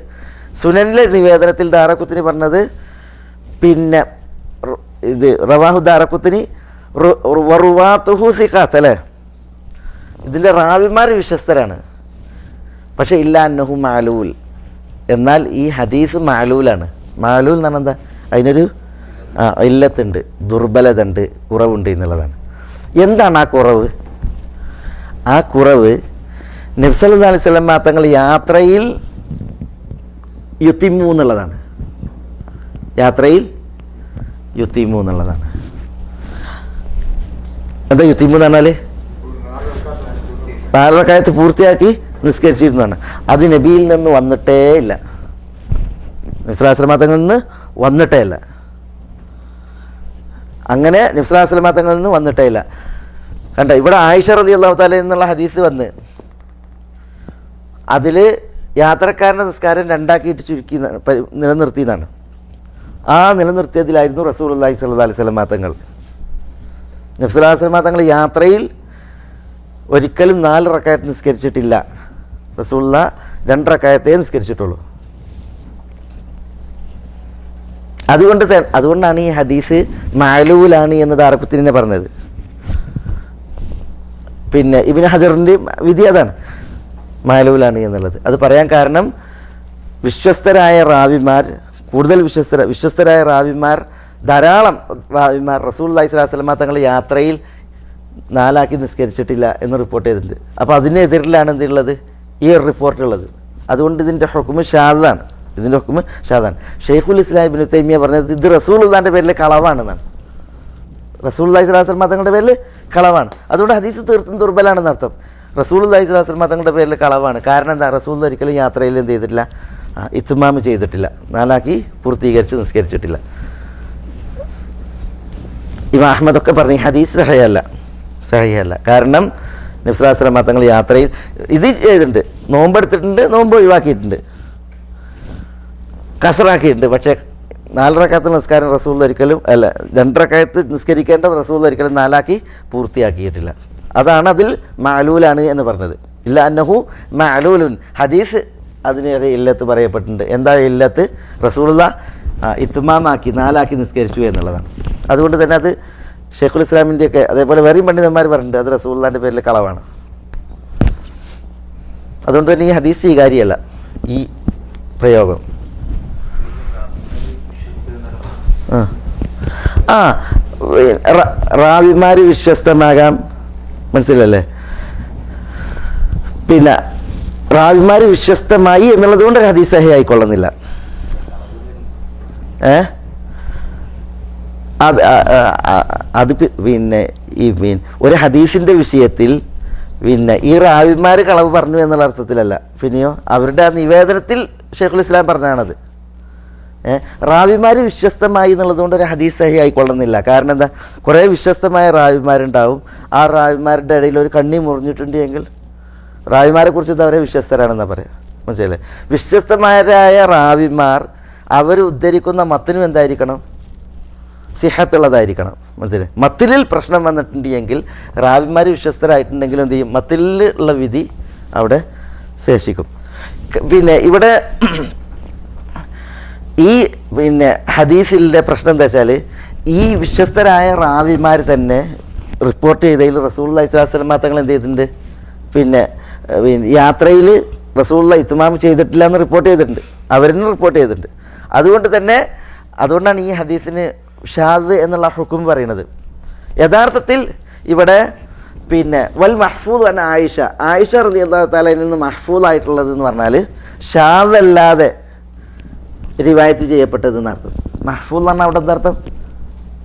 സുനനിലെ നിവേദനത്തിൽ ദാറഖുത്നി പറഞ്ഞത് പിന്നെ ഇത് റവാഹു ദാറഖുത്നി വറുവാതുഹു സിഖാത്ത് അല്ലേ, ഇതിൻ്റെ റാവിമാർ വിശ്വസ്തരാണ്. പക്ഷേ ഇല്ല അന്നഹു മഅലൂൽ, എന്നാൽ ഈ ഹദീസ് മഅലൂലാണ്. മഅലൂൽ എന്ന് പറഞ്ഞാൽ എന്താ? അതിനൊരു ഇല്ലത്തുണ്ട്, ദുർബലത ഉണ്ട്, കുറവുണ്ട് എന്നുള്ളതാണ്. എന്താണ് ആ കുറവ്? ആ കുറവ് നബി സല്ലല്ലാഹു അലൈഹി വസല്ലം തങ്ങൾ യാത്രയിൽ യുത്തിമു എന്നുള്ളതാണ്. യാത്രയിൽ യുത്തിമു എന്നുള്ളതാണ്. എന്താ യുത്തിമു എന്ന് പറഞ്ഞാൽ? 4 റക്അത്ത് പൂർത്തിയാക്കി നിസ്കരിച്ചിരുന്നതാണ്. അത് നബിയിൽ നിന്ന് വന്നിട്ടേ ഇല്ല, നബി സല്ലല്ലാഹു അലൈഹി വസല്ലം തങ്ങളിൽ നിന്ന് വന്നിട്ടേ ഇല്ല. അങ്ങനെ നബി സല്ലല്ലാഹു അലൈഹി വസല്ലം തങ്ങളിൽ നിന്ന് വന്നിട്ടേ ഇല്ല. കണ്ട, ഇവിടെ ആയിഷ റളിയല്ലാഹു തആല എന്നുള്ള ഹദീസ് വന്ന് അതിൽ യാത്രക്കാരൻ്റെ നിസ്കാരം 2 ആക്കിയിട്ട് ചുരുക്കി നിലനിർത്തിയതാണ്. ആ നിലനിർത്തിയതിലായിരുന്നു റസൂലുള്ളാഹി സ്വല്ലല്ലാഹു അലൈഹി വസല്ലം തങ്ങൾ. നബി സല്ലല്ലാഹു അലൈഹി വസല്ലം തങ്ങൾ യാത്രയിൽ ഒരിക്കലും 4 റക്അത്ത് നിസ്കരിച്ചിട്ടില്ല. റസൂലുള്ളാഹി 2 റക്അത്തേ നിസ്കരിച്ചിട്ടുള്ളൂ. അതുകൊണ്ടാണ് ഈ ഹദീസ് മഅലൂലാണ് എന്ന് ദാറഖുത്നി പറഞ്ഞത്. പിന്നെ ഇബ്നു ഹജറിൻ്റെ വിധി അതാണ്, മഅലൂലാണ് എന്നുള്ളത്. അത് പറയാൻ കാരണം വിശ്വസ്തരായ റാവിമാർ, കൂടുതൽ വിശ്വസ്തരായ റാവിമാർ, ധാരാളം റാവിമാർ റസൂലുള്ളാഹി സ്വല്ലല്ലാഹു അലൈഹി വസല്ലം തങ്ങൾ യാത്രയിൽ 4 ആക്കി നിസ്കരിച്ചിട്ടില്ല എന്ന് റിപ്പോർട്ട് ചെയ്തിട്ടുണ്ട്. അപ്പോൾ അതിനെതിരിലാണ് എന്തുള്ളത്? ഈ ഒരു റിപ്പോർട്ടുള്ളത്. അതുകൊണ്ട് ഇതിൻ്റെ ഹുക്മ് ഷാദാണ്. ഷെയ്ഖുൽ ഇസ്ലാം ഇബ്നു തൈമിയ പറഞ്ഞത് ഇത് റസൂലുള്ളാഹിൻ്റെ പേരിൽ കളവാണെന്നാണ്. റസൂലുള്ളാഹി സ്വല്ലല്ലാഹു അലൈഹി വസല്ലം തങ്ങളുടെ പേരിൽ കളവാണ്. അതുകൊണ്ട് ഹദീസ് തീർത്തും ദുർബലാണെന്ന് അർത്ഥം. റസൂലുള്ളാഹി സ്വല്ലല്ലാഹു അലൈഹി വസല്ലം തങ്ങളുടെ പേരിൽ കളവാണ്. കാരണം എന്താ? റസൂൽ ഒരിക്കലും യാത്രയിൽ എന്ത് ചെയ്തിട്ടില്ല, ഇത്മാം ചെയ്തിട്ടില്ല, നാലാക്കി പൂർത്തീകരിച്ച് നിസ്കരിച്ചിട്ടില്ല. ഇമാം അഹ്മദൊക്കെ പറഞ്ഞു ഈ ഹദീസ് സഹിഹല്ല. കാരണം നബി സ്വല്ലല്ലാഹു അലൈഹി വസല്ലം തങ്ങൾ യാത്രയിൽ ഇത് ചെയ്തിട്ടുണ്ട്, നോമ്പെടുത്തിട്ടുണ്ട്, നോമ്പ് ഒഴിവാക്കിയിട്ടുണ്ട്, കസറാക്കിയിട്ടുണ്ട്. പക്ഷേ 4 റക്അത്ത് നിസ്കാരം റസൂൽ ഒരിക്കലും 2 റക്അത്ത് നിസ്കരിക്കേണ്ടത് റസൂൽ ഒരിക്കലും 4 പൂർത്തിയാക്കിയിട്ടില്ല. അതാണ് അതിൽ മഅലൂലാണ് എന്ന് പറഞ്ഞത്. ഇല്ല അന്നഹു മഅലൂലുൻ, ഹദീസ് അതിനൊരു ഇല്ലത്ത് പറയപ്പെട്ടിട്ടുണ്ട്. എന്താ ഇല്ലത്ത്? റസൂലുള്ളാഹി ഇത്മാമാക്കി 4 നിസ്കരിച്ചു എന്നുള്ളതാണ്. അതുകൊണ്ട് തന്നെ അത് ഷെയ്ഖുൽ ഇസ്ലാമിൻ്റെയൊക്കെ അതേപോലെ വേറെയും പണ്ഡിതന്മാർ പറഞ്ഞിട്ടുണ്ട് അത് റസൂലുള്ളാഹിൻ്റെ പേരിൽ കളവാണ്. അതുകൊണ്ട് തന്നെ ഈ ഹദീസ് സ്വീകാര്യമല്ല ഈ പ്രയോഗം. റാവിമാർ വിശ്വസ്തമാകാം, മനസ്സിലല്ലേ? പിന്നെ റാവിമാർ വിശ്വസ്തമായി എന്നുള്ളത് കൊണ്ട് ഹദീസ് സഹീഹ് ആയിക്കൊള്ളുന്നില്ല. അത് പിന്നെ ഒരു ഹദീസിൻ്റെ വിഷയത്തിൽ പിന്നെ ഈ റാവിമാർ കളവ് പറഞ്ഞു എന്നുള്ള അർത്ഥത്തിലല്ല. പിന്നെയോ അവരുടെ ആ നിവേദനത്തിൽ ഷെയ്ഖുൽ ഇസ്ലാം പറഞ്ഞാണത്. റാവിമാർ വിശ്വസ്തമായി എന്നുള്ളതുകൊണ്ട് ഒരു ഹദീസ് സഹീഹ് ആയിക്കൊള്ളുന്നില്ല. കാരണം എന്താ? കുറേ വിശ്വസ്തമായ റാവിമാരുണ്ടാവും. ആ റാവിമാരുടെ ഇടയിൽ ഒരു കണ്ണി മുറിഞ്ഞിട്ടുണ്ടെങ്കിൽ റാവിമാരെ കുറിച്ച് അവരെ വിശ്വസ്തരാണെന്നാണ് പറയാം, മനസ്സിലല്ലേ? വിശ്വസ്തമാരായ റാവിമാർ അവർ ഉദ്ധരിക്കുന്ന മത്തിനും എന്തായിരിക്കണം? സിഹത്തുള്ളതായിരിക്കണം, മനസ്സിലായി? മത്തിലിൽ പ്രശ്നം വന്നിട്ടുണ്ടെങ്കിൽ റാവിമാർ വിശ്വസ്തരായിട്ടുണ്ടെങ്കിലും എന്ത് ചെയ്യും? മത്തിലുള്ള വിധി അവിടെ ശേഷിക്കും. പിന്നെ ഇവിടെ ഈ ഹദീസിലെ പ്രശ്നം എന്താ വെച്ചാൽ ഈ വിശ്വസ്തരായ റാവിമാർ തന്നെ റിപ്പോർട്ട് ചെയ്തതിൽ റസൂലുള്ളാഹി സ്വല്ലല്ലാഹു അലൈഹി വസല്ലം തങ്ങൾ എന്ത് ചെയ്തിട്ടുണ്ട്? പിന്നെ യാത്രയിൽ റസൂലുള്ളാഹി ഇത്മാം ചെയ്തിട്ടില്ല എന്ന് റിപ്പോർട്ട് ചെയ്തിട്ടുണ്ട്, അവരെന്നെ റിപ്പോർട്ട് ചെയ്തിട്ടുണ്ട്. അതുകൊണ്ടാണ് ഈ ഹദീസിന് ഷാദ് എന്നുള്ള ഹുക്കും പറയുന്നത്. യഥാർത്ഥത്തിൽ ഇവിടെ പിന്നെ വൽ മഹ്ഫൂദ് അൻ ആയിഷ റളിയല്ലാഹു തആലയിൽ നിന്ന് മഹ്ഫൂദ് ആയിട്ടുള്ളത് എന്ന് പറഞ്ഞാൽ ഷാദ് അല്ലാതെ റിവായത്ത് ചെയ്യപ്പെട്ടത് എന്നർത്ഥം. മഹ്ഫൂദ് എന്ന് പറഞ്ഞാൽ അവിടെ എന്താർത്ഥം?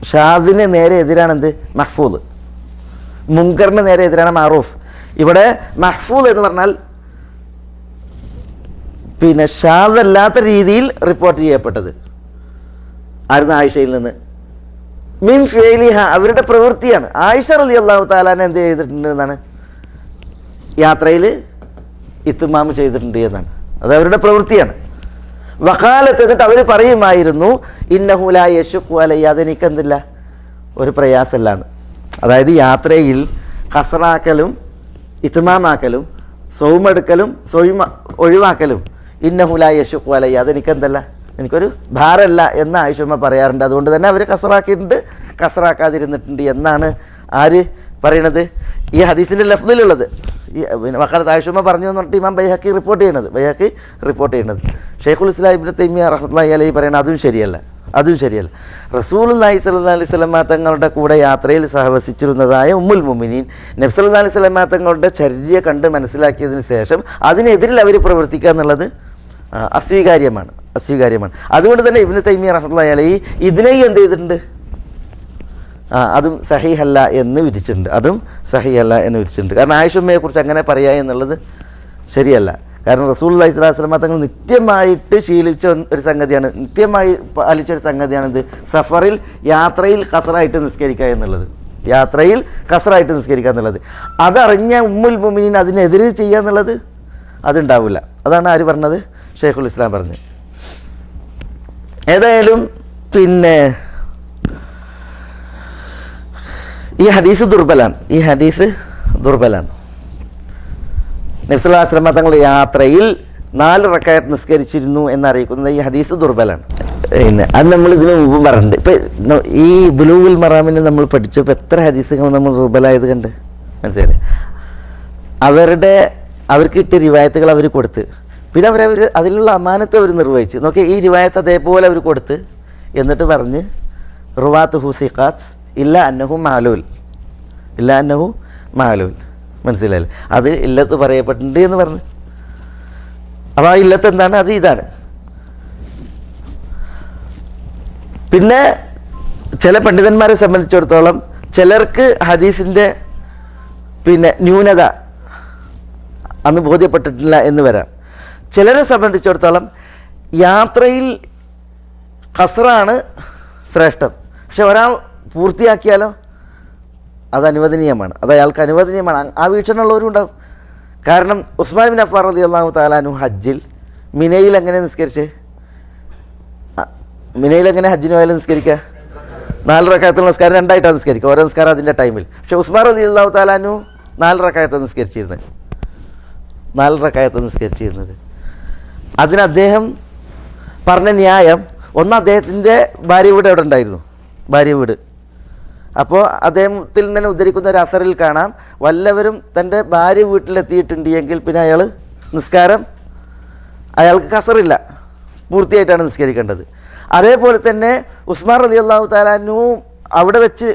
ഷാദിന് നേരെ എതിരാണ് എന്ത്? മഹ്ഫൂദ്. മുൻകറിന് നേരെ എതിരാണ് മഅറൂഫ്. ഇവിടെ മഹ്ഫൂദ് എന്ന് പറഞ്ഞാൽ പിന്നെ ഷാദ് അല്ലാത്ത രീതിയിൽ റിപ്പോർട്ട് ചെയ്യപ്പെട്ടത് ആയിരുന്നു ആയിഷയിൽ നിന്ന്. മിൻ ഫിഅലിഹ, അവരുടെ പ്രവൃത്തിയാണ്. ആയിഷ റളിയല്ലാഹു തആല എന്ത് ചെയ്തിട്ടുണ്ട് എന്നാണ്? യാത്രയിൽ ഇത്മാം ചെയ്തിട്ടുണ്ട് എന്നാണ്. അത് അവരുടെ പ്രവൃത്തിയാണ്. വഖാലത്ത്, എന്നിട്ട് അവർ പറയുമായിരുന്നു ഇന്നഹു ലാ യശുഖു അലയ്യ, അതെനിക്കെന്തില്ല ഒരു പ്രയാസമല്ലാന്ന്. അതായത് യാത്രയിൽ ഖസറാക്കലും ഇത്മാമാക്കലും സൗമെടുക്കലും ഒഴിവാക്കലും ഇന്നഹു ലാ യശുഖു അലയ്യ, അതെനിക്കെന്തല്ല, എനിക്കൊരു ഭാരമല്ല എന്ന് ആയിഷമ്മ പറയാറുണ്ട്. അതുകൊണ്ട് തന്നെ അവർ കസറാക്കിയിട്ടുണ്ട്, കസറാക്കാതിരുന്നിട്ടുണ്ട് എന്നാണ് ആര് പറയണത്? ഈ ഹദീസിൻ്റെ ലഫ്ദിലുള്ളത്. ഈ വഖാലത്ത് ആയിഷമ്മ പറഞ്ഞു എന്ന് പറഞ്ഞിട്ട് ഇമാം ബൈഹഖി റിപ്പോർട്ട് ചെയ്യണത്. ഷെയ്ഖുൽ ഇസ്ലാം ഇബ്നു തൈമിയ റഹ്മത്തുള്ളാഹി അലൈഹി പറയണത് അതും ശരിയല്ല. റസൂലുള്ളാഹി സ്വല്ലല്ലാഹു അലൈഹി വസല്ലം തങ്ങളുടെ കൂടെ യാത്രയിൽ സഹവസിച്ചിരുന്നതായ ഉമ്മുൽ മുഅ്മിനീൻ നബി സല്ലല്ലാഹു അലൈഹി വസല്ലം തങ്ങളുടെ ചര്യ കണ്ട് മനസ്സിലാക്കിയതിന് ശേഷം അതിനെതിരിൽ അവർ പ്രവർത്തിക്കുക എന്നുള്ളത് അസ്വീകാര്യമാണ്. അതുകൊണ്ട് തന്നെ ഇബ്നു തൈമിയ റഹ്മത്തുള്ളാഹി അലൈഹി ഇതിനെയും എന്ത് ചെയ്തിട്ടുണ്ട്? അതും സഹീഹല്ല എന്ന് വിധിച്ചിട്ടുണ്ട്. കാരണം ആയിഷമ്മയെ കുറിച്ച് അങ്ങനെ പറയുക എന്നുള്ളത് ശരിയല്ല. കാരണം റസൂലുള്ളാഹി സ്വല്ലല്ലാഹു അലൈഹി വസല്ലം തങ്ങൾ നിത്യമായിട്ട് ശീലിച്ച ഒരു സംഗതിയാണ്, നിത്യമായി പാലിച്ച ഒരു സംഗതിയാണ് ഇത് സഫറിൽ യാത്രയിൽ ഖസറായിട്ട് നിസ്കരിക്കുക എന്നുള്ളത്. അതറിഞ്ഞ ഉമ്മുൽ മുഅ്മിനീൻ അതിനെതിരെ ചെയ്യുക എന്നുള്ളത് അതുണ്ടാവില്ല. അതാണ് ആര് പറഞ്ഞത്? ഷെയ്ഖുൽ ഇസ്ലാം പറഞ്ഞത്. ഏതായാലും പിന്നെ ഈ ഹദീസ് ദുർബലാണ്. നബി സല്ലല്ലാഹു അലൈഹി വസല്ലം തങ്ങൾ യാത്രയിൽ 4 റക്അത്ത് നിസ്കരിച്ചിരുന്നു എന്നറിയിക്കുന്നത് ഈ ഹദീസ് ദുർബലാണ്. അത് നമ്മൾ ഇതിനു മുമ്പ് പറഞ്ഞിട്ടുണ്ട്. ഇപ്പം ഈ ബുലൂഗുൽ മറാമിന് നമ്മൾ പഠിച്ചപ്പോൾ എത്ര ഹദീസുകൾ നമ്മൾ ദുർബലായത് കണ്ട് മനസ്സിലായി. അവർക്ക് കിട്ടിയ റിവായത്തുകൾ അവർ കൊടുത്ത്, പിന്നെ അവർ അതിലുള്ള അമാനത്ത് അവർ നിർവഹിച്ച് നോക്കി. ഈ റിവായത്ത് അതേപോലെ അവർ കൊടുത്ത് എന്നിട്ട് പറഞ്ഞ് റുവാത്തുഹു സിഖാത്ത് ഇല്ല അന്നഹു മാലൂൽ, മനസ്സിലായില്ലേ? അത് ഇല്ലത്ത് പറയപ്പെട്ടിട്ടുണ്ട് എന്ന് പറഞ്ഞു. അപ്പോൾ ആ ഇല്ലത്ത് എന്താണ്? അത് ഇതാണ്. പിന്നെ ചില പണ്ഡിതന്മാരെ സംബന്ധിച്ചിടത്തോളം ചിലർക്ക് ഹദീസിൻ്റെ ന്യൂനത അന്ന് ബോധ്യപ്പെട്ടിട്ടില്ല എന്ന് വരാം. ചിലരെ സംബന്ധിച്ചിടത്തോളം യാത്രയിൽ ഖസ്റാണ് ശ്രേഷ്ഠം. പക്ഷെ ഒരാൾ പൂർത്തിയാക്കിയാലോ അത് അനുവദനീയമാണ്, അത് അയാൾക്ക് അനുവദനീയമാണ്. ആ വീക്ഷണമുള്ളവരും ഉണ്ടാവും. കാരണം ഉസ്മാൻ ബിൻ അഫ്ഫാൻ റളിയല്ലാഹു തആല അൻഹു ഹജ്ജിൽ മിനയിൽ എങ്ങനെ നിസ്കരിച്ച്, മിനയിൽ എങ്ങനെ ഹജ്ജിന് പോയാലും നിസ്കരിക്കുക? 4 റക്അത്തുള്ള നിസ്കാരം 2ആയിട്ടാണ് നിസ്കരിക്കുക, ഓരോ നിസ്കാരം അതിൻ്റെ ടൈമിൽ. പക്ഷേ ഉസ്മാൻ റളിയല്ലാഹു തആല അൻഹു 4 റക്അത്ത് നിസ്കരിച്ചിരുന്നത്, 4 റക്അത്ത് നിസ്കരിച്ചിരുന്നത്. അതിന് അദ്ദേഹം പറഞ്ഞ ന്യായം, ഒന്ന് അദ്ദേഹത്തിൻ്റെ ഭാര്യ വീട് അവിടെ ഉണ്ടായിരുന്നു, ഭാര്യ വീട്. അപ്പോൾ അദ്ദേഹത്തിൽ നിന്ന് ഉദ്ധരിക്കുന്ന ഒരു അസറിൽ കാണാം, വല്ലവരും തൻ്റെ ഭാര്യ വീട്ടിലെത്തിയിട്ടുണ്ട് എങ്കിൽ പിന്നെ അയാൾ നിസ്കാരം അയാൾക്ക് കസറില്ല, പൂർത്തിയായിട്ടാണ് നിസ്കരിക്കേണ്ടത്. അതേപോലെ തന്നെ ഉസ്മാൻ റളിയല്ലാഹു തആല അൻഹു അവിടെ വെച്ച്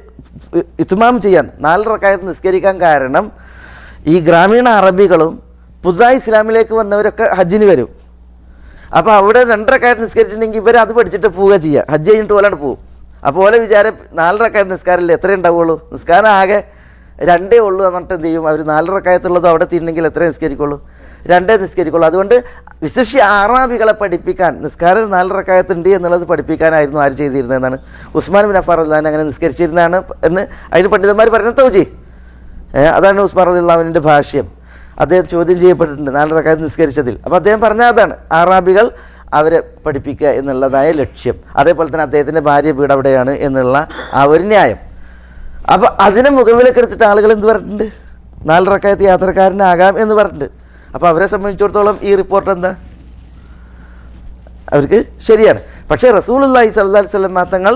ഇത്മാം ചെയ്യാൻ 4 റക്അത്ത് നിസ്കരിക്കാൻ കാരണം ഈ ഗ്രാമീണ അറബികളും പുതുതായി ഇസ്ലാമിലേക്ക് വന്നവരൊക്കെ ഹജ്ജിന് വരും. അപ്പോൾ അവിടെ 2 റക്അത്ത് നിസ്കരിച്ചിട്ടുണ്ടെങ്കിൽ ഇവർ അത് പഠിച്ചിട്ട് പോവുക ചെയ്യുക, ഹജ്ജ് കഴിഞ്ഞിട്ട് ഓലാണ് പോകും. അപ്പോൾ ഓലെ വിചാരം 4 റക്അത്ത് നിസ്കാരമില്ല, എത്രയേ ഉണ്ടാവുള്ളൂ, നിസ്കാരം ആകെ 2 ഉള്ളൂ എന്നിട്ട് എന്ത് ചെയ്യും അവർ? 4 റക്അത്തുള്ളത് അവിടെ തീരണമെങ്കിൽ എത്ര നിസ്കരിക്കുള്ളൂ? 2 നിസ്കരിക്കുള്ളൂ. അതുകൊണ്ട് വിശേഷ അറാബികളെ പഠിപ്പിക്കാൻ നിസ്കാരം 4 റക്അത്ത് ഉണ്ട് എന്നുള്ളത് പഠിപ്പിക്കാനായിരുന്നു ആര് ചെയ്തിരുന്നതെന്നാണ് ഉസ്മാൻ ബിൻ അഫ്ഫാൻ റളിയല്ലാഹു അൻഹു അങ്ങനെ നിസ്കരിച്ചിരുന്നതാണ് എന്ന് അതിന് പണ്ഡിതന്മാർ പറയുന്നത് തൗജീഹ്. അതാണ് ഉസ്മാൻ റളിയല്ലാഹു അൻഹുവിൻ്റെ ഭാഷ്യം. അദ്ദേഹം ചോദ്യം ചെയ്യപ്പെട്ടിട്ടുണ്ട് 4 റക്അത്ത് നിസ്കരിച്ചതിൽ. അപ്പോൾ അദ്ദേഹം പറഞ്ഞ അതാണ് അറാബികൾ അവരെ പഠിപ്പിക്കുക എന്നുള്ളതായ ലക്ഷ്യം. അതേപോലെ തന്നെ അദ്ദേഹത്തിൻ്റെ ഭാര്യ വീട് അവിടെയാണ് എന്നുള്ള ആ ഒരു ന്യായം. അപ്പോൾ അതിനെ മുഖവിലേക്ക് എടുത്തിട്ട് ആളുകൾ എന്ത് പറഞ്ഞിട്ടുണ്ട്? 4 റക്അത്ത് യാത്രക്കാരനാകാം എന്ന് പറഞ്ഞിട്ടുണ്ട്. അപ്പോൾ അവരെ സംബന്ധിച്ചിടത്തോളം ഈ റിപ്പോർട്ട് എന്താ? അവർക്ക് ശരിയാണ്. പക്ഷേ റസൂലുള്ളാഹി സ്വല്ലല്ലാഹി അലൈഹി വസല്ലം തങ്ങൾ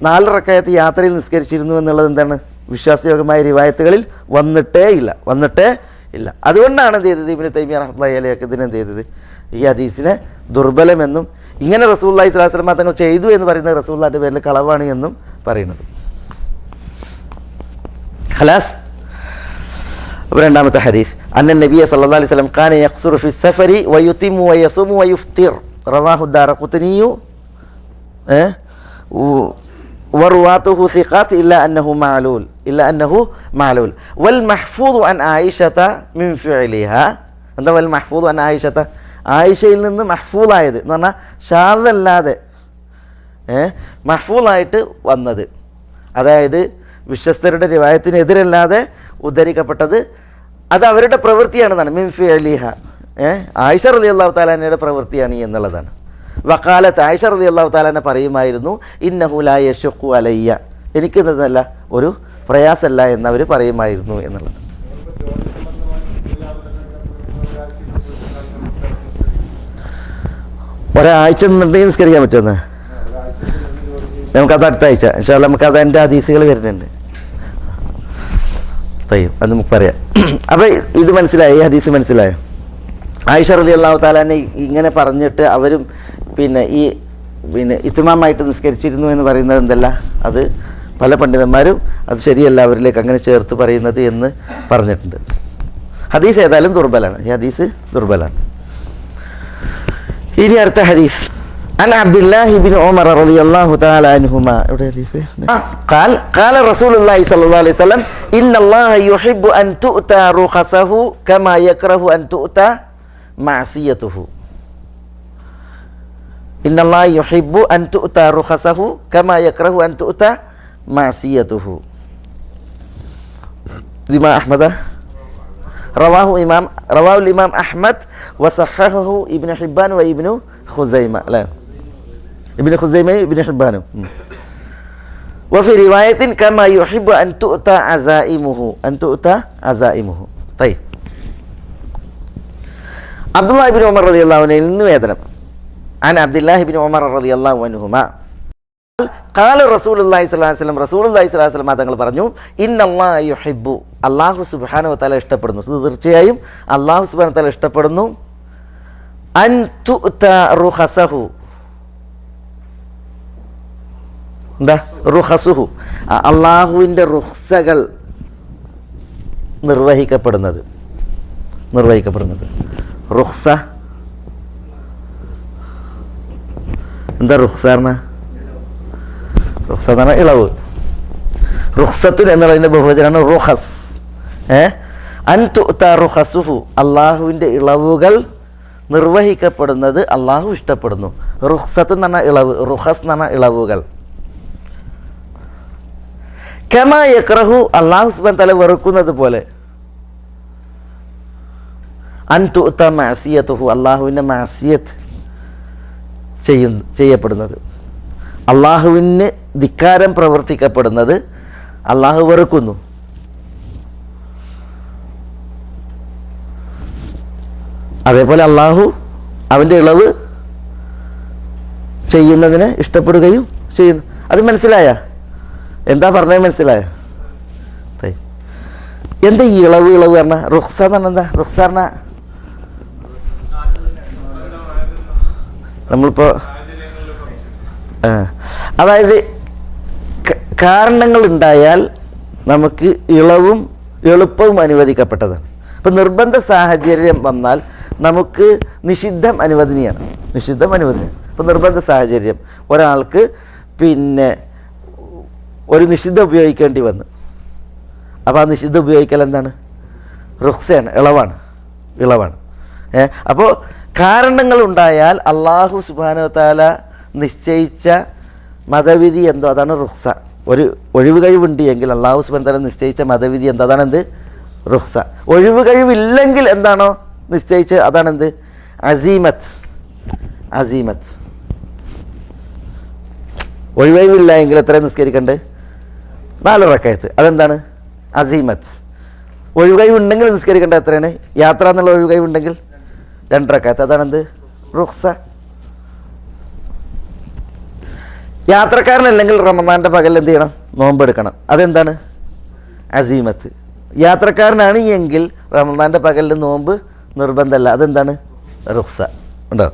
4 റക്അത്ത് യാത്രയിൽ നിസ്കരിച്ചിരുന്നു എന്നുള്ളത് എന്താണ്? വിശ്വാസയോഗ്യമായ റിവായത്തുകളിൽ വന്നിട്ടേ ഇല്ല. അതുകൊണ്ടാണ് എന്ത് ചെയ്തത്? ഇബ്നു തൈമിയ്യ റഹ്മത്തുള്ളാഹി അലൈഹി ഇതിനെന്ത് ചെയ്തത്? ഈ ഹദീസിനെ ദുർബലമെന്നും ഇങ്ങനെ റസൂലുള്ളാഹി സ്വല്ലല്ലാഹി അലൈഹി വസല്ലം തങ്ങൾ ചെയ്തു എന്ന് പറയുന്നത് റസൂലുള്ളാഹിൻ്റെ പേരിൽ കളവാണ് എന്നും പറയുന്നത്. ഖലാസ്. രണ്ടാമത്തെ ഹദീസ്, അന്ന നബിയ സല്ലല്ലാഹു അലൈഹി വസല്ലം കാന യഖ്സുറു ഫി സഫരി വയുതിമു വയസുമു വയുഫ്തിർ റവാഹു ദാറഖുത്നിയു വറുവാതുഹു സിഖാത്ത് ഇല്ല അന്നഹു മഅലൂൽ വൽ മഹ്ഫൂദു അൻ ആയിഷത മിൻ ഫിഅലിഹാ. എന്താ വൽ മഹ്ഫൂദു അൻ ആയിഷത? ആയിഷയിൽ നിന്ന് മഹ്ഫൂദായത് എന്ന് പറഞ്ഞാൽ ഷാദല്ലാതെ മഹ്ഫൂദായിട്ട് വന്നത്, അതായത് വിശ്വസ്തരുടെ റിവായത്തിനെതിരല്ലാതെ ഉദ്ധരിക്കപ്പെട്ടത്, അത് അവരുടെ പ്രവൃത്തിയാണെന്നാണ്. മിൻ ഫിഅലിഹ, ആയിഷ റളിയല്ലാഹു തആല അൻഹയുടെ പ്രവൃത്തിയാണ് എന്നുള്ളതാണ്. വഖാലത്ത്, ആയിഷ റളിയല്ലാഹു തആല അൻഹ പറയുമായിരുന്നു, ഇന്നഹു ലാ യശഖു അലയ്യ, എനിക്കെന്നതല്ല ഒരു പ്രയാസമല്ല എന്നവർ പറയുമായിരുന്നു എന്നുള്ളത്. ഒരാഴ്ച നിന്നുണ്ടെങ്കിൽ നിസ്കരിക്കാൻ പറ്റുമെന്ന് നമുക്കത് അടുത്ത ആഴ്ച ഇൻഷാ അല്ലാഹ് നമുക്കത് അതിൻ്റെ ഹദീസുകൾ വരുന്നുണ്ട്. അത് നമുക്ക് പറയാം. അപ്പോൾ ഇത് മനസ്സിലായി, ഈ ഹദീസ് മനസ്സിലായോ? ആയിഷ റളിയല്ലാഹു തആല അൻഹ ഇങ്ങനെ പറഞ്ഞിട്ട് അവരും ഈ ഇത്മാമായിട്ട് നിസ്കരിച്ചിരുന്നു എന്ന് പറയുന്നത് എന്തല്ല, അത് പല പണ്ഡിതന്മാരും അത് ശരിയല്ല അവരിലേക്ക് അങ്ങനെ ചേർത്ത് പറയുന്നത് എന്ന് പറഞ്ഞിട്ടുണ്ട്. ഹദീസ് ഏതായാലും ദുർബലാണ്, ഈ ഹദീസ് ദുർബലാണ്. ഇനി അടുത്ത ഹദീസ്, عن عبد الله بن عمر رضي الله تعالى عنهما قال رسول الله صلى الله عليه وسلم إن الله يحب أن تؤتى رخصه كما يكره أن تؤتى معصيته. إن الله يحب أن تؤتى رخصه كما يكره أن تؤتى معصيته. Imam Ahmad رواه الإمام أحمد وصححه ابن حبان وابن خزيمة. لا ابن خزيمة ابن حبان. وفي رواية كما يحب أن تؤتى عزائمه. طيب. عبد الله بن عمر رضي الله عنه നിവേദനം, عن عبد الله بن عمر رضي الله عنهما قال رسول الله صلى الله عليه وسلم റസൂലുള്ളാഹി സ്വല്ലല്ലാഹു അലൈഹി വസല്ലം തങ്ങൾ പറഞ്ഞു, ഇന്നല്ലാഹ യുഹിബ്ബു, അല്ലാഹു സുബ്ഹാനഹു വ തആല ഇഷ്ടപ്പെടുന്നു, തീർച്ചയായും അല്ലാഹു സുബ്ഹാനഹു വ തആല ഇഷ്ടപ്പെടുന്നു, അൻ തുഅത റുഖസഹു, എന്താ റുഖസുഹു, അല്ലാഹുവിൻ്റെ റുഖ്സകൾ നിർവഹിക്കപ്പെടുന്നത്. റുഖ്സ എന്താ? റുഖ്സ പറഞ്ഞാൽ റുഖ്സ എന്ന് പറഞ്ഞാൽ ഇളവ്. റുഖ്സത്തുൻ എന്നുള്ളതിൻ്റെ ബഹുവചനാണ് റുഖസ്. അൻ തുഅത റുഖസുഹു, അള്ളാഹുവിൻ്റെ ഇളവുകൾ നിർവഹിക്കപ്പെടുന്നത് അള്ളാഹു ഇഷ്ടപ്പെടുന്നു. റുഖ്സത്തുൻ എന്ന് പറഞ്ഞാൽ ഇളവ്, റുഖസ് എന്ന് പറഞ്ഞാൽ ഇളവുകൾ. കമാ യക്റഹു, അള്ളാഹു സുബ്ഹാനഹു തആല വെറുക്കുന്നത് പോലെ. അൻ തുഅത മഅസിയതുഹു, അള്ളാഹുവിൻ്റെ മഅസിയത്ത് ചെയ്യപ്പെടുന്നത്, അള്ളാഹുവിന് ധിക്കാരം പ്രവർത്തിക്കപ്പെടുന്നത് അള്ളാഹു വെറുക്കുന്നു. അതേപോലെ അള്ളാഹു അവൻ്റെ ഇളവ് ചെയ്യുന്നതിനെ ഇഷ്ടപ്പെടുകയും ചെയ്യുന്നു. അത് മനസ്സിലായ? എന്താ പറഞ്ഞത് മനസ്സിലായ? എന്താ ഈ ഇളവ് പറഞ്ഞാൽ? റുഖ്സ എന്ന് പറഞ്ഞാൽ എന്താ? റുഖ്സ പറഞ്ഞാൽ നമ്മളിപ്പോൾ അതായത് കാരണങ്ങൾ ഉണ്ടായാൽ നമുക്ക് ഇളവും എളുപ്പവും അനുവദിക്കപ്പെട്ടതാണ്. ഇപ്പം നിർബന്ധ സാഹചര്യം വന്നാൽ നമുക്ക് നിഷിദ്ധം അനുവദനീയാണ്. ഇപ്പം നിർബന്ധ സാഹചര്യം, ഒരാൾക്ക് ഒരു നിഷിദ്ധം ഉപയോഗിക്കേണ്ടി വന്നു. അപ്പോൾ ആ നിഷിദ്ധം ഉപയോഗിക്കൽ എന്താണ്? റുഖ്സയാണ്, ഇളവാണ്. അപ്പോൾ കാരണങ്ങൾ ഉണ്ടായാൽ അള്ളാഹു സുബ്ഹാനഹു വ തആല നിശ്ചയിച്ച മതവിധി എന്തോ അതാണ് റുഖ്സ. ഒരു ഒഴിവ് കഴിവുണ്ട് എങ്കിൽ അള്ളാഹു സുബ്ഹാനഹു വ തആല നിശ്ചയിച്ച മതവിധി എന്തോ അതാണെന്ത്? റുഖ്സ. ഒഴിവ് കഴിവില്ലെങ്കിൽ എന്താണോ നിശ്ചയിച്ച് അതാണെന്ത്? അസീമത്ത്. ഒഴിവഴിവില്ല എങ്കിൽ എത്രയും നിസ്കരിക്കണ്ടേ? 4 റക്അത്ത്. അതെന്താണ്? അസീമത്ത്. ഒഴിവഴിവുണ്ടെങ്കിൽ നിസ്കരിക്കേണ്ട എത്രയാണ്? യാത്ര എന്നുള്ള ഒഴിവഴിവുണ്ടെങ്കിൽ 2 റക്അത്ത്. അതാണെന്ത്? റുഖ്സ. യാത്രക്കാരനല്ലെങ്കിൽ റമദാൻ്റെ പകൽ എന്ത് ചെയ്യണം? നോമ്പെടുക്കണം. അതെന്താണ്? അസീമത്ത്. യാത്രക്കാരനാണ് എങ്കിൽ റമദാൻ്റെ പകലിൽ നോമ്പ് നിർബന്ധമല്ല. അതെന്താണ്? റുഖ്സ. ഉണ്ടോ?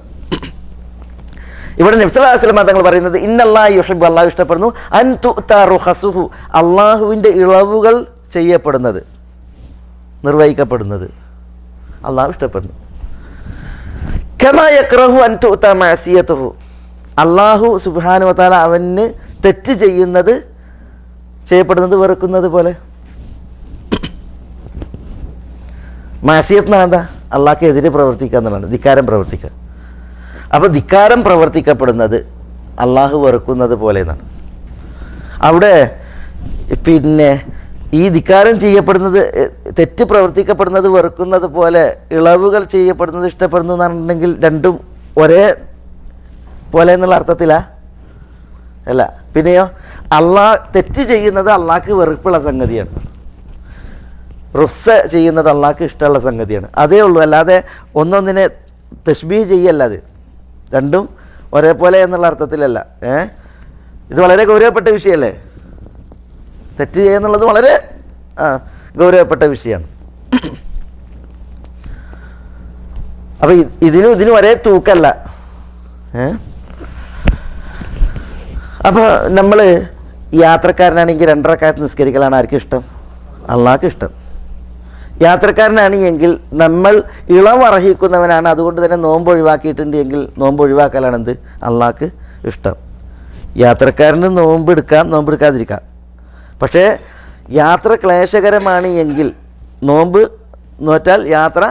ഇവിടെ നബി സല്ലല്ലാഹു അലൈഹി വസല്ലം തങ്ങൾ പറയുന്നത് ഇന്നല്ലാഹ യുഹിബ്ബു, അല്ലാഹു ഇഷ്ടപ്പെടുന്നു, അൻ തുഅത റുഖസുഹു, അള്ളാഹുവിൻ്റെ ഇളവുകൾ ചെയ്യപ്പെടുന്നത്, നിർവഹിക്കപ്പെടുന്നത് അള്ളാഹു ഇഷ്ടപ്പെടുന്നു. കമാ യക്റഹു അൻ തുഅത മഅസിയതുഹു, അള്ളാഹു സുബ്ഹാനഹു വ തആല അവന് തെറ്റ് ചെയ്യപ്പെടുന്നത് വെറുക്കുന്നത് പോലെ. മഅസിയത്ത് എന്ന് പറഞ്ഞാൽ എന്താ? അള്ളാഹ്ക്ക് എതിരെ പ്രവർത്തിക്കുക എന്നുള്ളതാണ്, ധിക്കാരം പ്രവർത്തിക്കുക. അപ്പോൾ ധിക്കാരം പ്രവർത്തിക്കപ്പെടുന്നത് അള്ളാഹു വെറുക്കുന്നത് പോലെ എന്നാണ്. അവിടെ ഈ ധിക്കാരം ചെയ്യപ്പെടുന്നത്, തെറ്റ് പ്രവർത്തിക്കപ്പെടുന്നത് വെറുക്കുന്നത് പോലെ ഇളവുകൾ ചെയ്യപ്പെടുന്നത് ഇഷ്ടപ്പെടുന്നു എന്നുണ്ടെങ്കിൽ രണ്ടും ഒരേ പോലെ എന്നുള്ള അർത്ഥത്തിലാ? അല്ല. പിന്നെയോ തെറ്റ് ചെയ്യുന്നത് അള്ളാഹ്ക്ക് വെറുപ്പുള്ള സംഗതിയാണ്, റുഖ്സ ചെയ്യുന്നത് അള്ളാഹ്ക്ക് ഇഷ്ടമുള്ള സംഗതിയാണ്. അതേ ഉള്ളൂ. അല്ലാതെ ഒന്നൊന്നിനെ തശ്ബീഹ് ചെയ്യല്ല. അത് രണ്ടും ഒരേപോലെ എന്നുള്ള അർത്ഥത്തിലല്ല. ഇത് വളരെ ഗൗരവപ്പെട്ട വിഷയമല്ലേ? തെറ്റ് ചെയ്യുന്നുള്ളത് വളരെ ഗൗരവപ്പെട്ട വിഷയമാണ്. അപ്പോൾ ഇതിനും ഒരേ തൂക്കല്ല. അപ്പോൾ നമ്മൾ യാത്രക്കാരനാണെങ്കിൽ 2 റക്അത്ത് നിസ്കരിക്കലാണ് ആർക്കും ഇഷ്ടം? അള്ളാഹ്ക്ക് ഇഷ്ടം. യാത്രക്കാരനാണ് എങ്കിൽ നമ്മൾ ഇളവർഹിക്കുന്നവനാണ്, അതുകൊണ്ട് തന്നെ നോമ്പ് ഒഴിവാക്കിയിട്ടുണ്ട് എങ്കിൽ നോമ്പ് ഒഴിവാക്കലാണ് എന്ത്? അള്ളാഹ്ക്ക് ഇഷ്ടം. യാത്രക്കാരന് നോമ്പെടുക്കാം, നോമ്പെടുക്കാതിരിക്കാം. പക്ഷേ യാത്ര ക്ലേശകരമാണ് എങ്കിൽ നോമ്പ് നോറ്റാൽ യാത്ര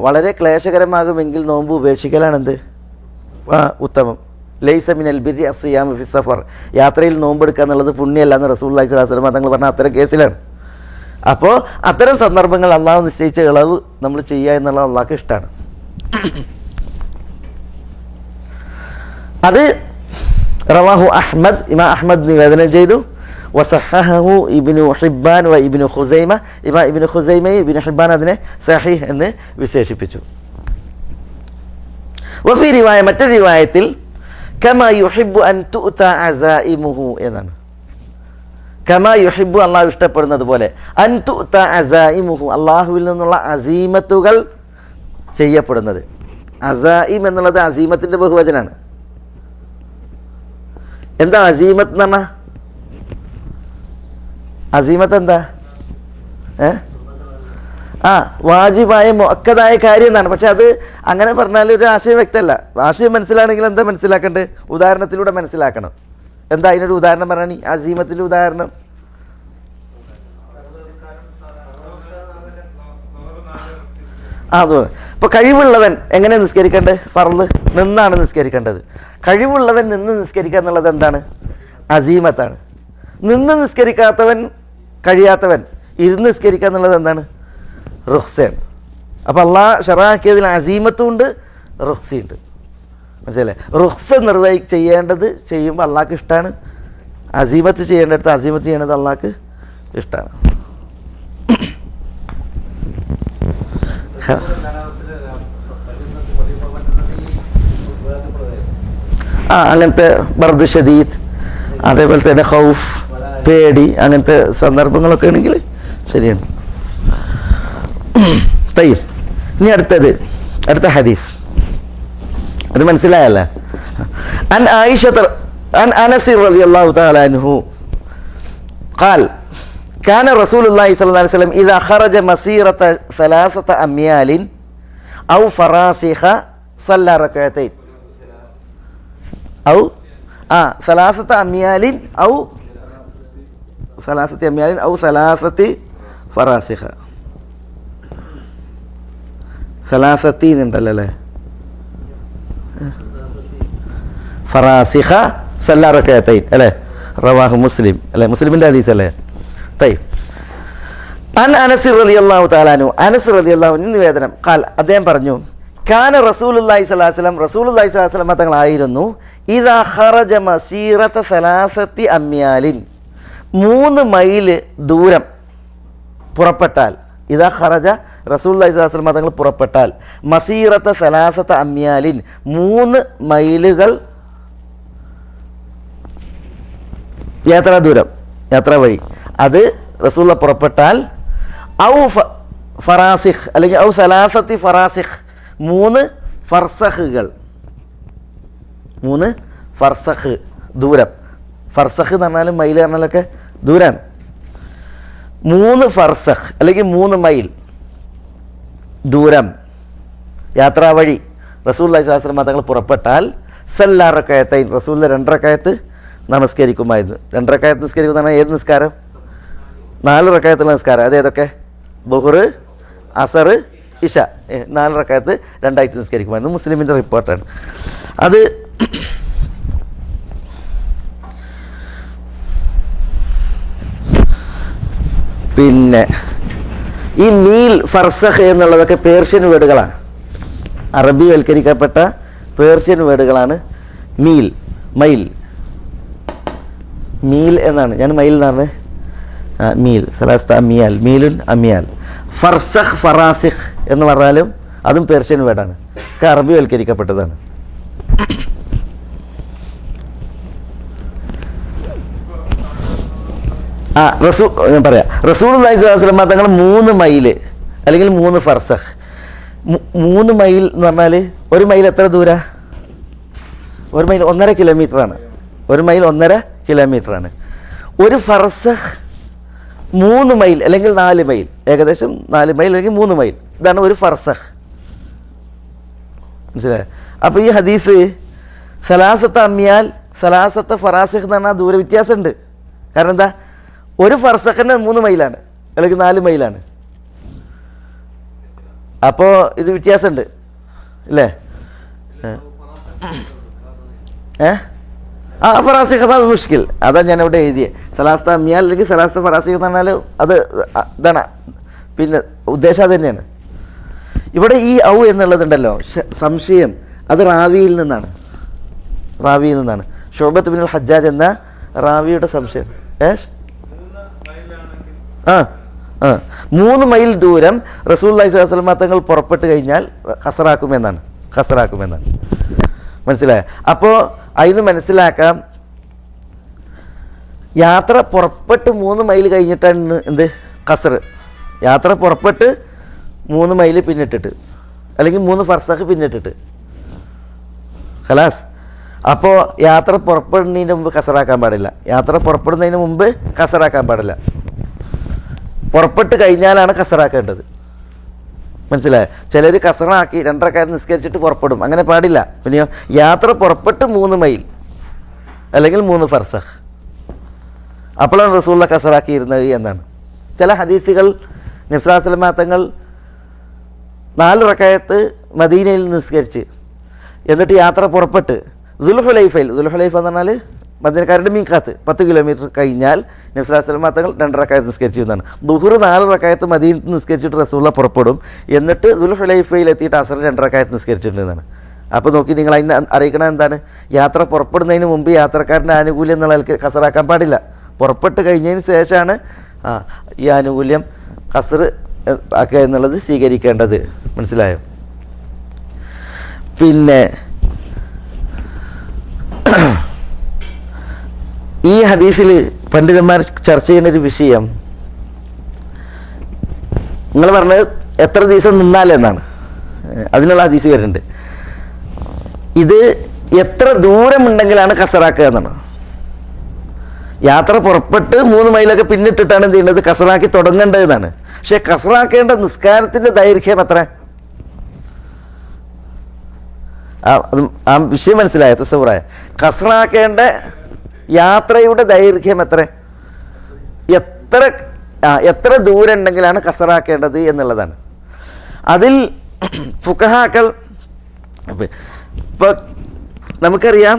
വളരെ ക്ലേശകരമാകുമെങ്കിൽ നോമ്പ് ഉപേക്ഷിക്കലാണെന്ത്? ഉത്തമം. ലൈസ മിനൽ ബിർരി അസ്സിയാമു ഫി സഫർ, യാത്രയിൽ നോമ്പെടുക്കുക എന്നുള്ളത് പുണ്യമല്ല എന്ന് റസൂലുള്ളാഹി സ്വല്ലല്ലാഹു അലൈഹി വസല്ലം തങ്ങൾ പറഞ്ഞ അത്തരം കേസിലാണ്. അപ്പോൾ അത്തരം സന്ദർഭങ്ങൾ അള്ളാഹു നിശ്ചയിച്ച ഇളവ് നമ്മൾ ചെയ്യുക എന്നുള്ളത് അള്ളാഹ്ക്ക് ഇഷ്ടമാണ്. അത് റവാഹു അഹ്മദ്, ഇമാം അഹ്മദ് നിവേദനം ചെയ്തു. വസഹഹഹു ഇബ്നു ഹിബ്ബാൻ വ ഇബ്നു ഖുസൈമ, ഇമാം ഇബ്നു ഖുസൈമയും ഇബ്നു ഹിബ്ബാൻ അതിനെ സഹീഹ് എന്ന് വിശേഷിപ്പിച്ചു. വഫി റിവായ, മറ്റൊരു റിവായത്തിൽ കമാ യുഹിബ്ബു അൻ തുഅത അസായിമുഹു എന്നാണ്. കമാ യുഹിബ്ബു, അള്ളാഹു ഇഷ്ടപ്പെടുന്നത് പോലെ, അൻ തുഅത അസായിമുഹു, അള്ളാഹുവിൽ നിന്നുള്ള അസീമത്തുകൾ ചെയ്യപ്പെടുന്നത്. അസായിം എന്നുള്ളത് അസീമത്തിൻ്റെ ബഹുവചനാണ്. എന്താ അസീമത്ത് എന്ന് പറഞ്ഞാൽ? അസീമത്ത് എന്താ? വാജിബായ മുഅക്കദായ കാര്യം എന്നാണ്. പക്ഷെ അത് അങ്ങനെ പറഞ്ഞാൽ ഒരു ആശയം വ്യക്തമല്ല. ആശയം മനസ്സിലാണെങ്കിൽ എന്താ മനസ്സിലാക്കേണ്ടത്? ഉദാഹരണത്തിലൂടെ മനസ്സിലാക്കണം. എന്താ അതിനൊരു ഉദാഹരണം പറയാൻ? അസീമത്തിൻ്റെ ഉദാഹരണം അത് ഇപ്പോൾ കഴിവുള്ളവൻ എങ്ങനെ നിസ്കരിക്കേണ്ടത്? ഫർള് നിന്നാണ് നിസ്കരിക്കേണ്ടത്. കഴിവുള്ളവൻ നിന്ന് നിസ്കരിക്കുക എന്നുള്ളത് എന്താണ്? അസീമത്താണ്. നിന്ന് നിസ്കരിക്കാത്തവൻ, കഴിയാത്തവൻ ഇരുന്ന് നിസ്കരിക്കുക എന്നുള്ളത് എന്താണ്? റുഖ്സയാണ്. അപ്പോൾ അള്ളാഹ് ഷറാക്കിയതിൽ അസീമത്തുണ്ട്, റുഖ്സിയുണ്ട്. മനസ്സിലല്ലേ? റുഖ്സ ചെയ്യേണ്ടത് ചെയ്യുമ്പോൾ അള്ളാഹ്ക്ക് ഇഷ്ടമാണ്. അസീമത്ത് ചെയ്യേണ്ടടുത്ത് അസീമത്ത് ചെയ്യേണ്ടത് അള്ളാഹ്ക്ക് ഇഷ്ടമാണ്. അങ്ങനത്തെ ബർദ് ഷദീദ്, അതേപോലെ തന്നെ ഖൗഫ്, പേടി, അങ്ങനത്തെ സന്ദർഭങ്ങളൊക്കെ ആണെങ്കിൽ ശരിയാണ്. തയ്യം. ഇനി അടുത്ത ഹദീസ് അത് മനസ്സിലായല്ലേ? അൻ അനസ് റളിയല്ലാഹു തആല അൻഹു ഖാൽ കാന റസൂലുള്ളാഹി സ്വല്ലല്ലാഹു അലൈഹി വസല്ലം ഇദാ ഖറജ മസീറത സലാസത അംയാലിൻ ഔ ഫറാസിഖ സല്ല റകഅതൈൻ ഔ സലാസത അംയാലിൻ ഔ സലാസത്തി ഫറാസിഖ. സലാസത്തി എന്നുണ്ടല്ലോ അല്ലേ? ഫറാസിഖ സല്ല റകഅതൈൻ അല്ലേ? റവാഹു മുസ്ലിം അല്ലേ? മുസ്ലിമിൻ്റെ ഹദീസ് അല്ലേ? തയ്യബ്. അൻ അനസ് റളിയല്ലാഹു തആല അൻഹു, അനസ് റളിയല്ലാഹു അൻഹു നിവേദനം, ഖാൽ അദ്ദേഹം പറഞ്ഞു, കാന റസൂലുള്ളാഹി സ്വല്ലല്ലാഹു അലൈഹി വസല്ലം, റസൂലുള്ളാഹി സ്വല്ലല്ലാഹു അലൈഹി വസല്ലം തങ്ങളായിരുന്നു ഇദാ ഖറജ മസീറത സലാസത്തി അംയാലിൻ, 3 മൈൽ ദൂരം പുറപ്പെട്ടാൽ, ഇദാ ഖറജ റസൂലുള്ളാഹി സ്വല്ലല്ലാഹു അലൈഹി വസല്ലം തങ്ങൾ പുറപ്പെട്ടാൽ, മസീറത സലാസത അംയാലിൻ 3 മൈലുകൾ യാത്രാ ദൂരം, യാത്രാ വഴി, അത് റസൂലുള്ള പുറപ്പെട്ടാൽ, ഔ ഫറാസിഖ് അല്ലെങ്കിൽ ഔ സലാസത്തി ഫറാസിഖ് 3 ഫർസഖുകൾ, 3 ഫർസഖ് ദൂരം. ഫർസഖ് എന്ന് പറഞ്ഞാലും മൈൽ പറഞ്ഞാലൊക്കെ ദൂരാണ്. 3 ഫർസഖ് അല്ലെങ്കിൽ 3 മൈൽ ദൂരം യാത്രാ വഴി റസൂലുള്ളാഹി സ്വല്ലല്ലാഹു അലൈഹി വസല്ലം തങ്ങൾ പുറപ്പെട്ടാൽ, സല്ല റകഅതൈൻ, റസൂലുള്ള 2 റകഅത്ത് നമസ്കരിക്കുമായിരുന്നു. 2 റകഅത്ത് നിസ്കരിക്കുന്ന പറഞ്ഞാൽ ഏത് നിസ്കാരം? 4 റകഅത്തുള്ള നിസ്കാരം. അതേതൊക്കെ? ബുഹർ, അസർ, ഇഷ, 4 റകഅത്ത് 2ആയിട്ട് നിസ്കരിക്കുമായിരുന്നു. മുസ്ലിമിൻ്റെ റിപ്പോർട്ടാണ് അത്. പിന്നെ ഈ മീൽ, ഫർസഖ് എന്നുള്ളതൊക്കെ പേർഷ്യൻ വേർഡുകളാണ്. അറബിവൽക്കരിക്കപ്പെട്ട പേർഷ്യൻ വേർഡുകളാണ് മീൽ, മൈൽ. മീൽ എന്നാണ്, ഞാൻ മൈൽ എന്നാണ്. മീൽ സലാസ്ത അമിയാൽ, മീലുൻ അമിയാൽ. ഫർസഖ്, ഫറാസിഖ് എന്ന് പറഞ്ഞാലും അതും പേർഷ്യൻ വേർഡാണ്, ഒക്കെ അറബിവൽക്കരിക്കപ്പെട്ടതാണ്. ഞാൻ പറയാം, റസൂലുള്ളാഹി സ്വല്ലല്ലാഹു അലൈഹി വസല്ലം തങ്ങൾ 3 മൈൽ അല്ലെങ്കിൽ 3 ഫർസഖ്. 3 മൈൽ എന്ന് പറഞ്ഞാൽ 1 മൈൽ എത്ര ദൂരം? 1 മൈൽ 1.5 കിലോമീറ്ററാണ്. 1 മൈൽ 1.5 കിലോമീറ്ററാണ്. 1 ഫർസഖ് 3 മൈൽ അല്ലെങ്കിൽ 4 മൈൽ, ഏകദേശം 4 മൈൽ അല്ലെങ്കിൽ 3 മൈൽ, ഇതാണ് 1 ഫർസഖ്. മനസ്സിലായോ? അപ്പോൾ ഈ ഹദീസ് സലാസത്ത അമ്യാൽ, സലാസത്ത ഫറാസിഖ് എന്ന് പറഞ്ഞാൽ ദൂര വ്യത്യാസമുണ്ട്. കാരണം എന്താ? 1 ഫർസഖിന് 3 മൈലാണ് അല്ലെങ്കിൽ 4 മൈലാണ്. അപ്പോൾ ഇത് വ്യത്യാസമുണ്ട് അല്ലേ? ഫറാസിഖ് അത് മുഷ്കിൽ, അതാണ് ഞാൻ ഇവിടെ എഴുതിയത്. സലാസ്ത അമ്യാൽ അല്ലെങ്കിൽ സലാസ്ത ഫറാസിഖ് എന്ന് പറഞ്ഞാൽ അത് ഇതാണ്, പിന്നെ ഉദ്ദേശം അത് തന്നെയാണ്. ഇവിടെ ഈ ഔ എന്നുള്ളതുണ്ടല്ലോ, സംശയം, അത് റാവിയിൽ നിന്നാണ്. ശുഅബത്ത് ബിനുൽ ഹജ്ജാജ് എന്ന റാവിയുടെ സംശയം. 3 മൈൽ ദൂരം റസൂലുള്ളാഹി സ്വല്ലല്ലാഹു അലൈഹി വസല്ലം തങ്ങൾ പുറപ്പെട്ട് കഴിഞ്ഞാൽ ഖസറാക്കുമെന്നാണ്. മനസ്സിലായോ? അപ്പോൾ അതിന് മനസ്സിലാക്കാം, യാത്ര പുറപ്പെട്ട് 3 മൈൽ കഴിഞ്ഞിട്ടാണ് എന്ത്? ഖസർ. യാത്ര പുറപ്പെട്ട് 3 മൈൽ പിന്നിട്ടിട്ട് അല്ലെങ്കിൽ 3 ഫർസഖ് പിന്നിട്ടിട്ട് ഖലാസ്. അപ്പോൾ യാത്ര പുറപ്പെടുന്നതിന് മുമ്പ് ഖസറാക്കാൻ പാടില്ല, യാത്ര പുറപ്പെടുന്നതിന് മുമ്പ് ഖസറാക്കാൻ പാടില്ല. പുറപ്പെട്ട് കഴിഞ്ഞാലാണ് ഖസറാക്കേണ്ടത്. മനസ്സിലായോ? ചിലർ ഖസറാക്കി 2 റകഅത്ത് നിസ്കരിച്ചിട്ട് പുറപ്പെടും, അങ്ങനെ പാടില്ല. പിന്നെയോ യാത്ര പുറപ്പെട്ട് 3 മൈൽ അല്ലെങ്കിൽ 3 ഫർസഖ്. അപ്പോഴാണ് റസൂലുള്ള കസറാക്കിയിരുന്നത് എന്നാണ്. ചില ഹദീസുകൾ നബി സല്ലല്ലാഹു അലൈഹി വസല്ലം തങ്ങൾ 4 റക്അത്ത് മദീനയിൽ നിസ്കരിച്ച് എന്നിട്ട് യാത്ര പുറപ്പെട്ട് ദുൽഹുലൈഫ എന്ന് പറഞ്ഞാൽ മദീനക്കാരുടെ മീഖാത്ത് 10 കിലോമീറ്റർ കഴിഞ്ഞാൽ നബി സല്ലല്ലാഹു അലൈഹി വസല്ലം തങ്ങൾ 2 റക്അത്ത് നിസ്കരിച്ചു എന്നാണ്. ദുഹർ 4 റക്അത്ത് മദീനത്ത് നിസ്കരിച്ചിട്ട് റസൂലുള്ള പുറപ്പെടും. എന്നിട്ട് ദുൽഹുലൈഫയിൽ എത്തിയിട്ട് അസർ 2 റക്അത്ത് നിസ്കരിച്ചിട്ടുണ്ടെന്നാണ്. അപ്പോൾ നോക്കി നിങ്ങൾ അതിനെ അറിയിക്കണം എന്താണ്, യാത്ര പുറപ്പെടുന്നതിന് മുമ്പ് യാത്രക്കാരൻ്റെ ആനുകൂല്യം എന്നുള്ള കസറാക്കാൻ പാടില്ല. പുറപ്പെട്ട് കഴിഞ്ഞതിന് ശേഷമാണ് ഈ ആനുകൂല്യം കസർ ആക്കുക എന്നുള്ളത് സ്വീകരിക്കേണ്ടത്. മനസ്സിലായോ? പിന്നെ ഈ ഹദീസിൽ പണ്ഡിതന്മാർ ചർച്ച ചെയ്യുന്ന ഒരു വിഷയം, നിങ്ങൾ പറഞ്ഞത് എത്ര ദിവസം നിന്നാലെന്നാണ്, അതിനുള്ള ഹദീസ് വരുന്നുണ്ട്. ഇത് എത്ര ദൂരമുണ്ടെങ്കിലാണ് കസറാക്കുക എന്നാണ്. യാത്ര പുറപ്പെട്ട് 3 മൈലൊക്കെ പിന്നിട്ടിട്ടാണ് എന്ത് ചെയ്യുന്നത്, കസറാക്കി തുടങ്ങേണ്ടതെന്നാണ്. പക്ഷെ കസറാക്കേണ്ട നിസ്കാരത്തിൻ്റെ ദൈർഘ്യം എത്ര? ആ വിഷയം മനസ്സിലായ തസവറായ കസറാക്കേണ്ട യാത്രയുടെ ദൈർഘ്യം എത്ര ദൂരം ഉണ്ടെങ്കിലാണ് കസറാക്കേണ്ടത് എന്നുള്ളതാണ്. അതിൽ ഫുഖഹാക്കൾ ഇപ്പോൾ നമുക്കറിയാം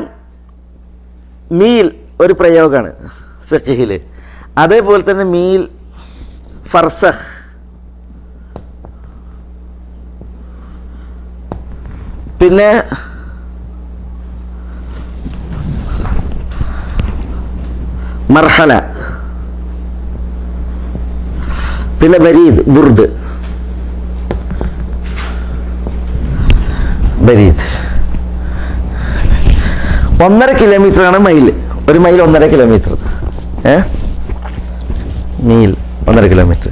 മീൽ ഒരു പ്രയോഗമാണ് ഫിഖ്ഹിൽ. അതേപോലെ തന്നെ മീൽ, ഫർസഖ്, പിന്നെ മർഹല, പിന്നെ ബരീദ്, ബുർദ്. 1.5 കിലോമീറ്ററാണ് മൈൽ. ഒരു മൈൽ 1.5 കിലോമീറ്റർ. മീൽ 1.5 കിലോമീറ്റർ.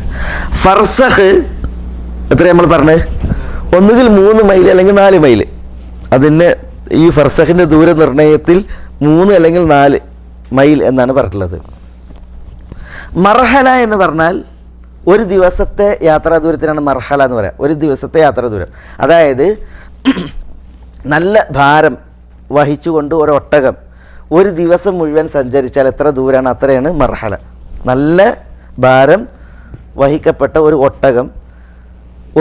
ഫർസഖ് എത്ര നമ്മൾ പറഞ്ഞത്? ഒന്നുകിൽ 3 മൈൽ അല്ലെങ്കിൽ 4 മൈൽ. അതിന് ഈ ഫർസഖിൻ്റെ ദൂരനിർണയത്തിൽ 3 അല്ലെങ്കിൽ 4 മൈൽ എന്നാണ് പറഞ്ഞിട്ടുള്ളത്. മർഹല എന്ന് പറഞ്ഞാൽ ഒരു ദിവസത്തെ യാത്രാ ദൂരത്തിനാണ് മർഹല എന്ന് പറയാം. ഒരു ദിവസത്തെ യാത്രാ ദൂരം. അതായത് നല്ല ഭാരം വഹിച്ചുകൊണ്ട് ഒരു ഒട്ടകം ഒരു ദിവസം മുഴുവൻ സഞ്ചരിച്ചാൽ എത്ര ദൂരമാണ് അത്രയാണ് മർഹല. നല്ല ഭാരം വഹിക്കപ്പെട്ട ഒരു ഒട്ടകം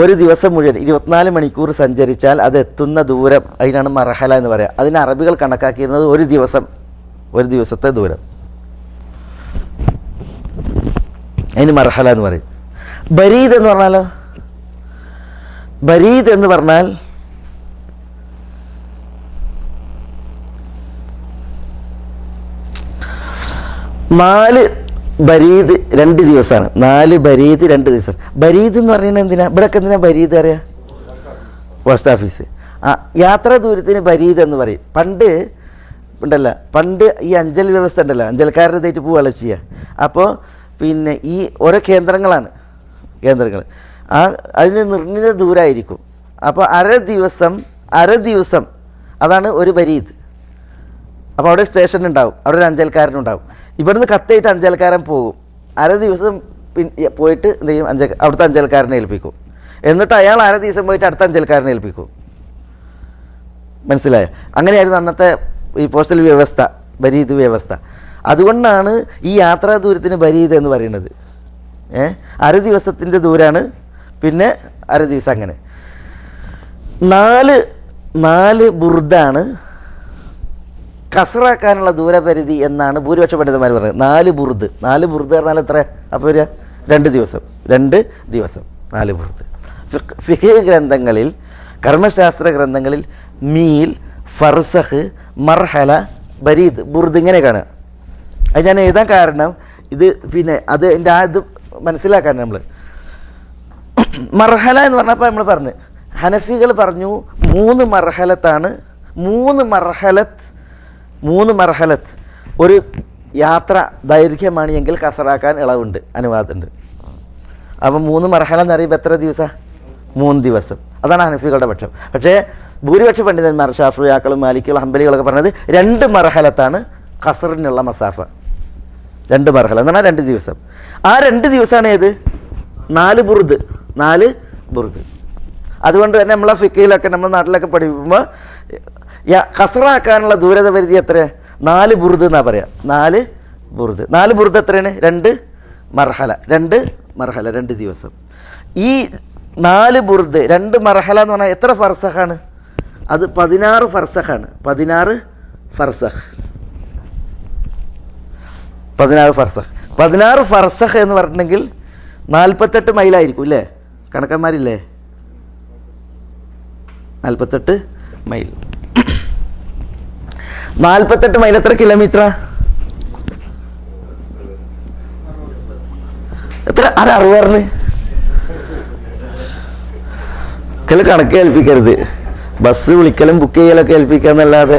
ഒരു ദിവസം മുഴുവൻ 24 മണിക്കൂർ സഞ്ചരിച്ചാൽ അത് എത്തുന്ന ദൂരം, അതിനാണ് മർഹല എന്ന് പറയുക. അതിന് അറബികൾ കണക്കാക്കിയിരുന്നത് ഒരു ദിവസത്തെ ദൂരം. അതിന് മർഹല എന്ന് പറയും. ബരീദ് എന്ന് പറഞ്ഞാലോ? ബരീദ് എന്ന് പറഞ്ഞാൽ 4 ബരീദ് 2 ദിവസമാണ്. 4 ബരീദ് 2 ദിവസം. ബരീദ് എന്ന് പറയുന്നത് എന്തിനാ? ഇവിടെയൊക്കെ എന്തിനാ ബരീദ് അറിയാം? Post office. യാത്രാ ദൂരത്തിന് ബരീദ് എന്ന് പറയും. പണ്ട് ഈ അഞ്ചൽ വ്യവസ്ഥ ഉണ്ടല്ലോ, അഞ്ചൽക്കാരുടെ ഇതായിട്ട് പോവുകയാണ് ചെയ്യുക. അപ്പോൾ പിന്നെ ഈ ഓരോ കേന്ദ്രങ്ങൾ അതിന് നിർണിത ദൂരമായിരിക്കും. അപ്പോൾ അര ദിവസം അതാണ് ഒരു ബരീദ്. അപ്പോൾ അവിടെ സ്റ്റേഷൻ ഉണ്ടാവും, അവിടെ ഒരു അഞ്ചൽക്കാരനുണ്ടാവും. ഇവിടുന്ന് കത്തായിട്ട് അഞ്ചൽക്കാരൻ പോകും. അര ദിവസം പോയിട്ട് എന്ത് ചെയ്യും, അവിടുത്തെ അഞ്ചൽക്കാരനെ ഏൽപ്പിക്കും. എന്നിട്ട് അയാൾ അര ദിവസം പോയിട്ട് അടുത്ത അഞ്ചൽക്കാരനെ ഏൽപ്പിക്കും. മനസ്സിലായോ? അങ്ങനെയായിരുന്നു അന്നത്തെ ഈ പോസ്റ്റൽ വ്യവസ്ഥ, ബരീദ് വ്യവസ്ഥ. അതുകൊണ്ടാണ് ഈ യാത്രാ ദൂരത്തിന് ബരീദ് എന്ന് പറയുന്നത്. അര ദിവസത്തിൻ്റെ ദൂരമാണ്, പിന്നെ അര ദിവസം. അങ്ങനെ 4 ബുർദാണ് കസറാക്കാനുള്ള ദൂരപരിധി എന്നാണ് ഭൂരിപക്ഷ പണ്ഡിതന്മാർ പറയുന്നത്. 4 ബുർദ്. 4 ബുർദ് പറഞ്ഞാൽ എത്ര? അപ്പോൾ ഒരു 2 ദിവസം. 4 ബുർദ്. ഫിഖ് ഗ്രന്ഥങ്ങളിൽ, കർമ്മശാസ്ത്ര ഗ്രന്ഥങ്ങളിൽ മീൽ, ഫർസഖ്, മർഹല, ബരീദ്, ബുർദ് ഇങ്ങനെ കാണുക. അത് ഞാൻ എഴുതാൻ കാരണം ഇത് പിന്നെ എൻ്റെ ഇത് മനസ്സിലാക്കാൻ നമ്മൾ മർഹല എന്ന് പറഞ്ഞപ്പോൾ നമ്മൾ പറഞ്ഞു, ഹനഫികൾ പറഞ്ഞു 3 മർഹലത്താണ്. 3 മർഹലത്ത് ഒരു യാത്ര ദൈർഘ്യമാണ് എങ്കിൽ കസറാക്കാൻ ഇളവുണ്ട്, അനുവാദമുണ്ട്. അപ്പം 3 മർഹല എന്ന് പറയുമ്പോൾ എത്ര ദിവസം? 3 ദിവസം. അതാണ് ഹനഫികളുടെ പക്ഷം. പക്ഷേ ഭൂരിപക്ഷ പണ്ഡിതന്മാർ, ഷാഫിയാക്കളും മാലിക്കുകളും ഹംബലികളൊക്കെ പറഞ്ഞത് 2 മർഹലത്താണ് ഖസറിനുള്ള മസാഫ. 2 മർഹല എന്ന് പറഞ്ഞാൽ 2 ദിവസം. ആ 2 ദിവസമാണ് ഏത്? 4 ബുർദ്. അതുകൊണ്ട് തന്നെ നമ്മളെ ഫിഖിലൊക്കെ നമ്മുടെ നാട്ടിലൊക്കെ പഠിക്കുമ്പോൾ ഖസറാക്കാനുള്ള ദൂരത പരിധി എത്ര? 4 ബുർദ് എന്നാ പറയാ. 4 ബുർദ് എത്രയാണ്? 2 മർഹല, 2 ദിവസം. ഈ 4 ബുർദ് 2 മർഹല എന്ന് പറഞ്ഞാൽ എത്ര ഫർസഖാണ്? അത് 16 ഫർസഖാണ്. 16 ഫർസഖ് എന്ന് പറഞ്ഞിട്ടുണ്ടെങ്കിൽ 48 മൈലായിരിക്കും അല്ലേ? കണക്കന്മാരില്ലേ? 48 മൈൽ. 48 മൈൽ എത്ര കിലോമീറ്ററാ? എത്ര? 60 കണക്ക് ഏൽപ്പിക്കരുത്. Bus വിളിക്കലും book ചെയ്യലൊക്കെ ഏൽപ്പിക്കാന്നല്ലാതെ.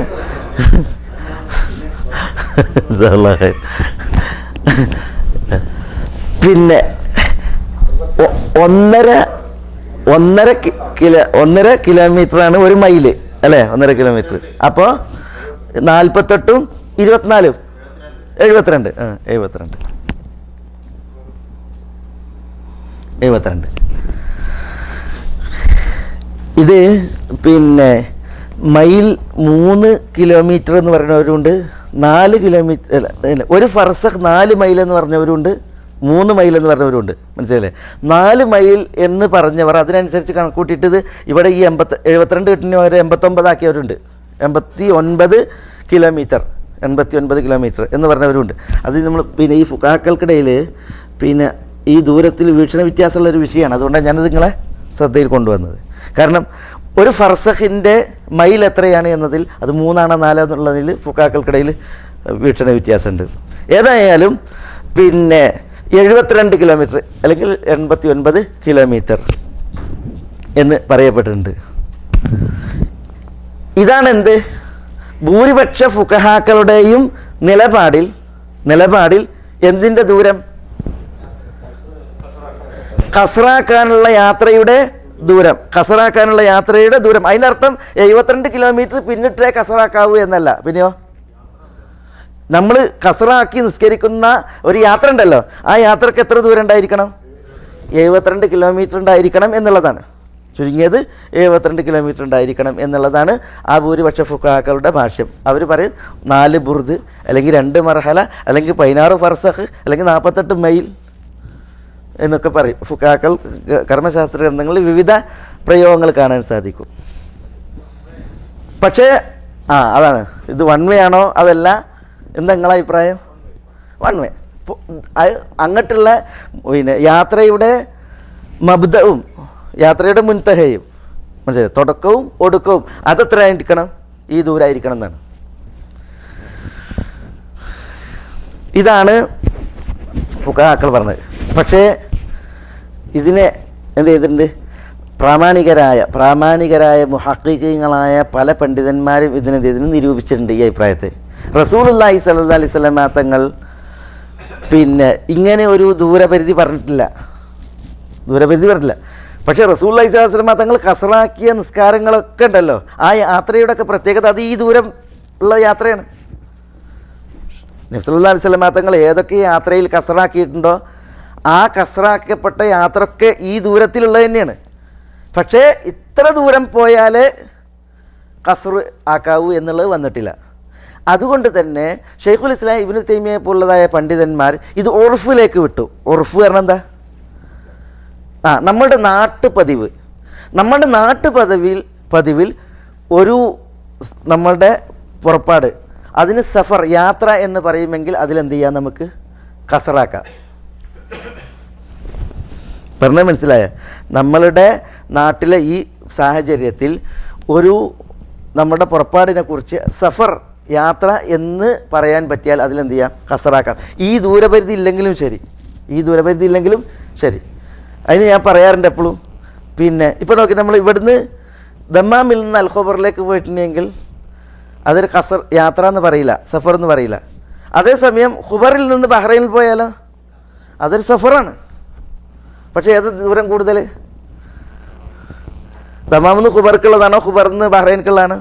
പിന്നെ 1.5 കിലോമീറ്ററാണ് 1 മൈല് അല്ലേ? 1.5 കിലോമീറ്റർ. അപ്പോൾ 48ഉം 24ഉം 72. 72. ഇത് പിന്നെ മൈൽ 3 കിലോമീറ്റർ എന്ന് പറഞ്ഞവരുണ്ട്, 4 കിലോമീറ്റർ, 1 ഫർസഖ് 4 മൈൽ എന്ന് പറഞ്ഞവരുണ്ട്, 3 മൈൽ എന്ന് പറഞ്ഞവരുണ്ട്. മനസ്സിലല്ലേ? 4 മൈൽ എന്ന് പറഞ്ഞവർ അതിനനുസരിച്ച് കണക്കൂട്ടിയിട്ട് ഇവിടെ ഈ 72 കിട്ടുന്ന 89 ആക്കിയവരുണ്ട്. 89 കിലോമീറ്റർ എന്ന് പറഞ്ഞവരുണ്ട്. അത് നമ്മൾ പിന്നെ ഈ ഫുഖാക്കൾക്കിടയിൽ പിന്നെ ഈ ദൂരത്തിൽ വീക്ഷണ വ്യത്യാസമുള്ളൊരു വിഷയമാണ്. അതുകൊണ്ടാണ് ഞാനത് നിങ്ങളെ ശ്രദ്ധയിൽ കൊണ്ടുവന്നത്. കാരണം ഒരു ഫർസഖിൻ്റെ മൈൽ എത്രയാണ് എന്നതിൽ അത് 3 ആണോ 4 എന്നുള്ളതിൽ ഫുഖാക്കൾക്കിടയിൽ വീക്ഷണ വ്യത്യാസമുണ്ട്. ഏതായാലും പിന്നെ 72 കിലോമീറ്റർ അല്ലെങ്കിൽ 89 കിലോമീറ്റർ എന്ന് പറയപ്പെട്ടിട്ടുണ്ട്. ഇതാണ് എന്ത്? ഭൂരിപക്ഷ ഫുഖഹാക്കളുടെയും നിലപാടിൽ എന്തിൻ്റെ ദൂരം? ഖസ്റാക്കാനുള്ള യാത്രയുടെ ദൂരം. അതിനർത്ഥം 72 കിലോമീറ്റർ പിന്നിട്ടേ ഖസ്റാക്കാവൂ എന്നല്ല. പിന്നെയോ നമ്മൾ ഖസ്റാക്കി നിസ്കരിക്കുന്ന ഒരു യാത്ര ഉണ്ടല്ലോ, ആ യാത്രക്ക് എത്ര ദൂരം ഉണ്ടായിരിക്കണം? 72 കിലോമീറ്റർ ഉണ്ടായിരിക്കണം എന്നുള്ളതാണ്. ചുരുങ്ങിയത് 72 കിലോമീറ്റർ ഉണ്ടായിരിക്കണം എന്നുള്ളതാണ് ആ ഭൂരിപക്ഷ ഫുഖഹാക്കളുടെ ഭാഷ്യം. അവർ പറയും 4 ബുർദ് അല്ലെങ്കിൽ 2 മർഹല അല്ലെങ്കിൽ 16 ഫർസഖ് അല്ലെങ്കിൽ 48 മൈൽ എന്നൊക്കെ പറയും. ഫുഖഹാക്കൾ കർമ്മശാസ്ത്ര ഗ്രന്ഥങ്ങളിൽ വിവിധ പ്രയോഗങ്ങൾ കാണാൻ സാധിക്കും. പക്ഷേ അതാണ് ഇത് 1 വേ ആണോ അതല്ല എന്താ നിങ്ങളെ അഭിപ്രായം? 1 വേ. അങ്ങോട്ടുള്ള പിന്നെ യാത്രയുടെ മബ്ദവും യാത്രയുടെ മുൻതഹയും മനസ്സിലായി, തുടക്കവും ഒടുക്കവും അതെത്ര ആയിരിക്കണം? ഈ ദൂരമായിരിക്കണം എന്നാണ്. ഇതാണ് ഫുഖഹാക്കൾ പറഞ്ഞത്. പക്ഷേ ഇതിനെ എന്ത് ചെയ്തിട്ടുണ്ട്? പ്രാമാണികരായ മുഹഖിഖീങ്ങളായ പല പണ്ഡിതന്മാരും ഇതിനെന്ത് ചെയ്തിട്ടുണ്ട്? നിരൂപിച്ചിട്ടുണ്ട് ഈ അഭിപ്രായത്തെ. റസൂലുള്ളാഹി സ്വല്ലല്ലാഹി അലൈഹി വസല്ലം തങ്ങൾ പിന്നെ ഇങ്ങനെ ഒരു ദൂരപരിധി പറഞ്ഞിട്ടില്ല. പക്ഷേ റസൂലുള്ളാഹി സ്വല്ലല്ലാഹി അലൈഹി വസല്ലം തങ്ങൾ ഖസ്റാക്കിയ നിസ്കാരങ്ങളൊക്കെ ഉണ്ടല്ലോ, ആ യാത്രയുടെ ഒക്കെ പ്രത്യേകത അത് ഈ ദൂരം ഉള്ള യാത്രയാണ്. നബി സല്ലല്ലാഹു അലൈഹി വസല്ലം തങ്ങൾ ഏതൊക്കെ യാത്രയിൽ ഖസ്റാക്കിയിട്ടുണ്ടോ ആ ഖസ്റാക്കപ്പെട്ട യാത്രയൊക്കെ ഈ ദൂരത്തിലുള്ളത് തന്നെയാണ്. പക്ഷേ ഇത്ര ദൂരം പോയാൽ ഖസ്ർ ആക്കാവൂ എന്നുള്ളത് വന്നിട്ടില്ല. അതുകൊണ്ട് തന്നെ ഷെയ്ഖുൽ ഇസ്ലാം ഇബ്നു തൈമിയ്യ പോലുള്ളതായ പണ്ഡിതന്മാർ ഇത് ഉർഫിലേക്ക് വിട്ടു. ഉർഫ് കാരണം എന്താ? നമ്മുടെ നാട്ടുപതിവിൽ ഒരു നമ്മളുടെ പുറപ്പാട് അതിന് സഫർ യാത്ര എന്ന് പറയുമെങ്കിൽ അതിലെന്ത് ചെയ്യാം? നമുക്ക് ഖസ്റാക്കാം. പറഞ്ഞാൽ മനസ്സിലായ? നമ്മളുടെ നാട്ടിലെ ഈ സാഹചര്യത്തിൽ നമ്മുടെ പുറപ്പാടിനെ കുറിച്ച് സഫർ യാത്ര എന്ന് പറയാൻ പറ്റിയാൽ അതിലെന്ത് ചെയ്യാം? ഖസ്റാക്കാം. ഈ ദൂരപരിധി ഇല്ലെങ്കിലും ശരി. അതിന് ഞാൻ പറയാറുണ്ട് എപ്പോഴും. പിന്നെ ഇപ്പോൾ നോക്കി, നമ്മൾ ഇവിടുന്ന് ദമ്മാമിൽ നിന്ന് അൽഖബറിലേക്ക് പോയിട്ടുണ്ടെങ്കിൽ അതൊരു ഖസ്ർ യാത്ര എന്ന് പറയില്ല, സഫർ എന്ന് പറയില്ല. അതേസമയം ഖുബറിൽ നിന്ന് ബഹ്റൈനിൽ പോയാലോ അതൊരു സഫറാണ്. പക്ഷേ ഏത് ദൂരം കൂടുതൽ? ദമാമിൽ നിന്ന് ഖുബർക്കുള്ളതാണോ ഖുബറിൽ നിന്ന് ബഹ്റൈനിക്കുള്ളതാണ്?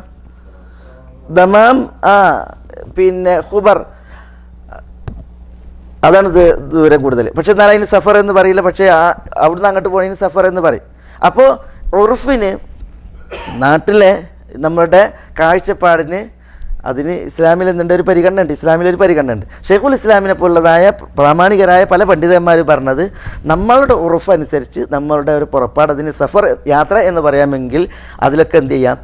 ദമാം പിന്നെ ഖുബർ അതാണ് ദൂരം കൂടുതൽ. പക്ഷെ എന്നാൽ അതിന് സഫർ എന്ന് പറയില്ല. പക്ഷേ അവിടുന്ന് അങ്ങോട്ട് പോയതിന് സഫർ എന്ന് പറയും. അപ്പോൾ ഉറുഫിന് നാട്ടിലെ നമ്മളുടെ കാഴ്ചപ്പാടിന് അതിന് ഇസ്ലാമിൽ എന്തുണ്ട്, ഒരു പരിഗണന ഉണ്ട്. ഇസ്ലാമിലൊരു പരിഗണന ഉണ്ട്. ഷെയ്ഖുൽ ഇസ്ലാമിനെ പോലുള്ളതായ പ്രാമാണികരായ പല പണ്ഡിതന്മാർ പറഞ്ഞത്, നമ്മളുടെ ഉറഫ് അനുസരിച്ച് നമ്മളുടെ ഒരു പുറപ്പാട്, അതിന് സഫർ യാത്ര എന്ന് പറയാമെങ്കിൽ അതിലൊക്കെ എന്ത് ചെയ്യാം,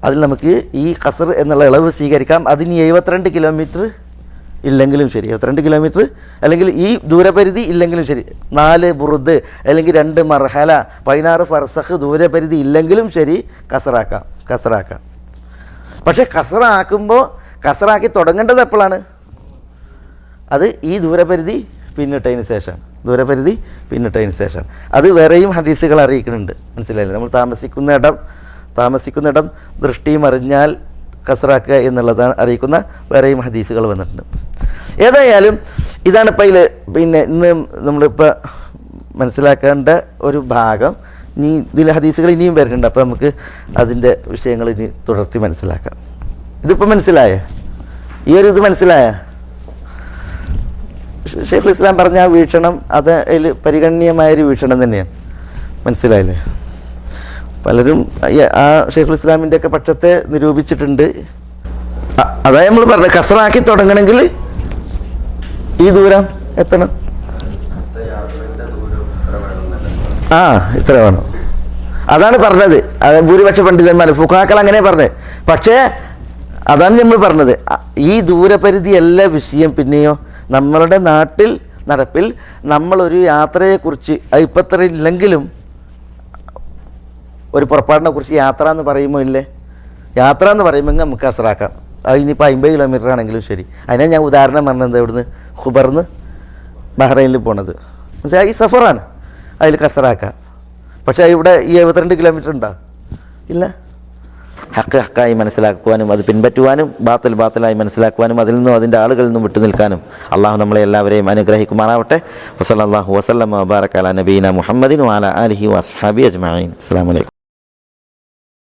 അതിൽ നമുക്ക് ഈ ഖസർ എന്നുള്ള ഇളവ് സ്വീകരിക്കാം. അതിന് 72 കിലോമീറ്റർ ഇല്ലെങ്കിലും ശരി, 72 കിലോമീറ്റർ അല്ലെങ്കിൽ ഈ ദൂരപരിധി ഇല്ലെങ്കിലും ശരി, 4 ബുറുദ് അല്ലെങ്കിൽ 2 മർഹല 16 ഫർസഖ് ദൂരപരിധി ഇല്ലെങ്കിലും ശരി കസറാക്കാം. പക്ഷേ കസറാക്കുമ്പോൾ കസറാക്കി തുടങ്ങേണ്ടത് എപ്പോഴാണ്? അത് ഈ ദൂരപരിധി പിന്നിട്ടതിന് ശേഷം. അത് വേറെയും ഹദീസുകൾ അറിയിക്കുന്നുണ്ട്. മനസ്സിലായില്ലേ? നമ്മൾ താമസിക്കുന്ന ഇടം ദൃഷ്ടിയും അറിഞ്ഞാൽ കസറാക്കുക എന്നുള്ളതാണ് അറിയിക്കുന്ന വേറെയും ഹദീസുകൾ വന്നിട്ടുണ്ട്. ഏതായാലും ഇതാണ് ഇപ്പോൾ ഇതിൽ പിന്നെ ഇന്ന് നമ്മളിപ്പോൾ മനസ്സിലാക്കേണ്ട ഒരു ഭാഗം. ഇനി ഇതിൽ ഹദീസുകൾ ഇനിയും വരുന്നുണ്ട്. അപ്പോൾ നമുക്ക് അതിൻ്റെ വിഷയങ്ങൾ ഇനി തുടർത്തി മനസ്സിലാക്കാം. ഇതിപ്പോൾ മനസ്സിലായ ഇത് മനസ്സിലായ ഷെയ്ഖുൽ ഇസ്ലാം പറഞ്ഞ ആ വീക്ഷണം, അത് അതിൽ പരിഗണനീയമായൊരു വീക്ഷണം തന്നെയാണ്. മനസ്സിലായില്ലേ? പലരും ആ ഷെയ്ഖുൽ ഇസ്ലാമിൻ്റെ ഒക്കെ പക്ഷത്തെ നിരൂപിച്ചിട്ടുണ്ട്. അതായത് നമ്മൾ പറഞ്ഞത് കസറാക്കി തുടങ്ങണമെങ്കിൽ ഈ ദൂരം എത്തണം, ഇത്ര വേണം. അതാണ് പറഞ്ഞത്. അത് ഭൂരിപക്ഷ പണ്ഡിതന്മാർ ഫുഖാക്കൾ അങ്ങനെ പറഞ്ഞത്. പക്ഷേ അതാണ് നമ്മൾ പറഞ്ഞത്, ഈ ദൂരപരിധി എല്ലാ വിഷയം. പിന്നെയോ നമ്മളുടെ നാട്ടിൽ നടപ്പിൽ നമ്മളൊരു യാത്രയെക്കുറിച്ച്, അത് ഇപ്പം അത്ര ഇല്ലെങ്കിലും ഒരു പുറപ്പാടിനെ കുറിച്ച് യാത്ര എന്ന് പറയുമ്പോൾ യാത്ര എന്ന് പറയുമ്പോൾ നമുക്ക് കസറാക്കാം. അത് ഇനിയിപ്പോൾ 50 കിലോമീറ്റർ ആണെങ്കിലും ശരി. അതിനാ ഞാൻ ഉദാഹരണം പറഞ്ഞത്, ഇവിടുന്ന് ഖുബർന്ന് ബഹ്റൈനിൽ പോണത് ഈ സഫറാണ്, അതിൽ കസറാക്കാം. പക്ഷേ ഇവിടെ ഈ 72 കിലോമീറ്റർ ഉണ്ടോ? ഇല്ല. ഹക്കായി മനസ്സിലാക്കുവാനും അത് പിൻപറ്റുവാനും ബാത്തിലായി മനസ്സിലാക്കുവാനും അതിൽ നിന്നും അതിൻ്റെ ആളുകളിൽ നിന്നും വിട്ടുനിൽക്കാനും അള്ളാഹു നമ്മളെ എല്ലാവരെയും അനുഗ്രഹിക്കുമാറാവട്ടെ. വസല്ലല്ലാഹു വസല്ലമ വബാറക അലാ നബീന മുഹമ്മദിൻ വഅലാ ആലിഹി വഅസ്ഹാബിഹി അജ്മഈൻ. അസ്സലാമു അലൈക്കും.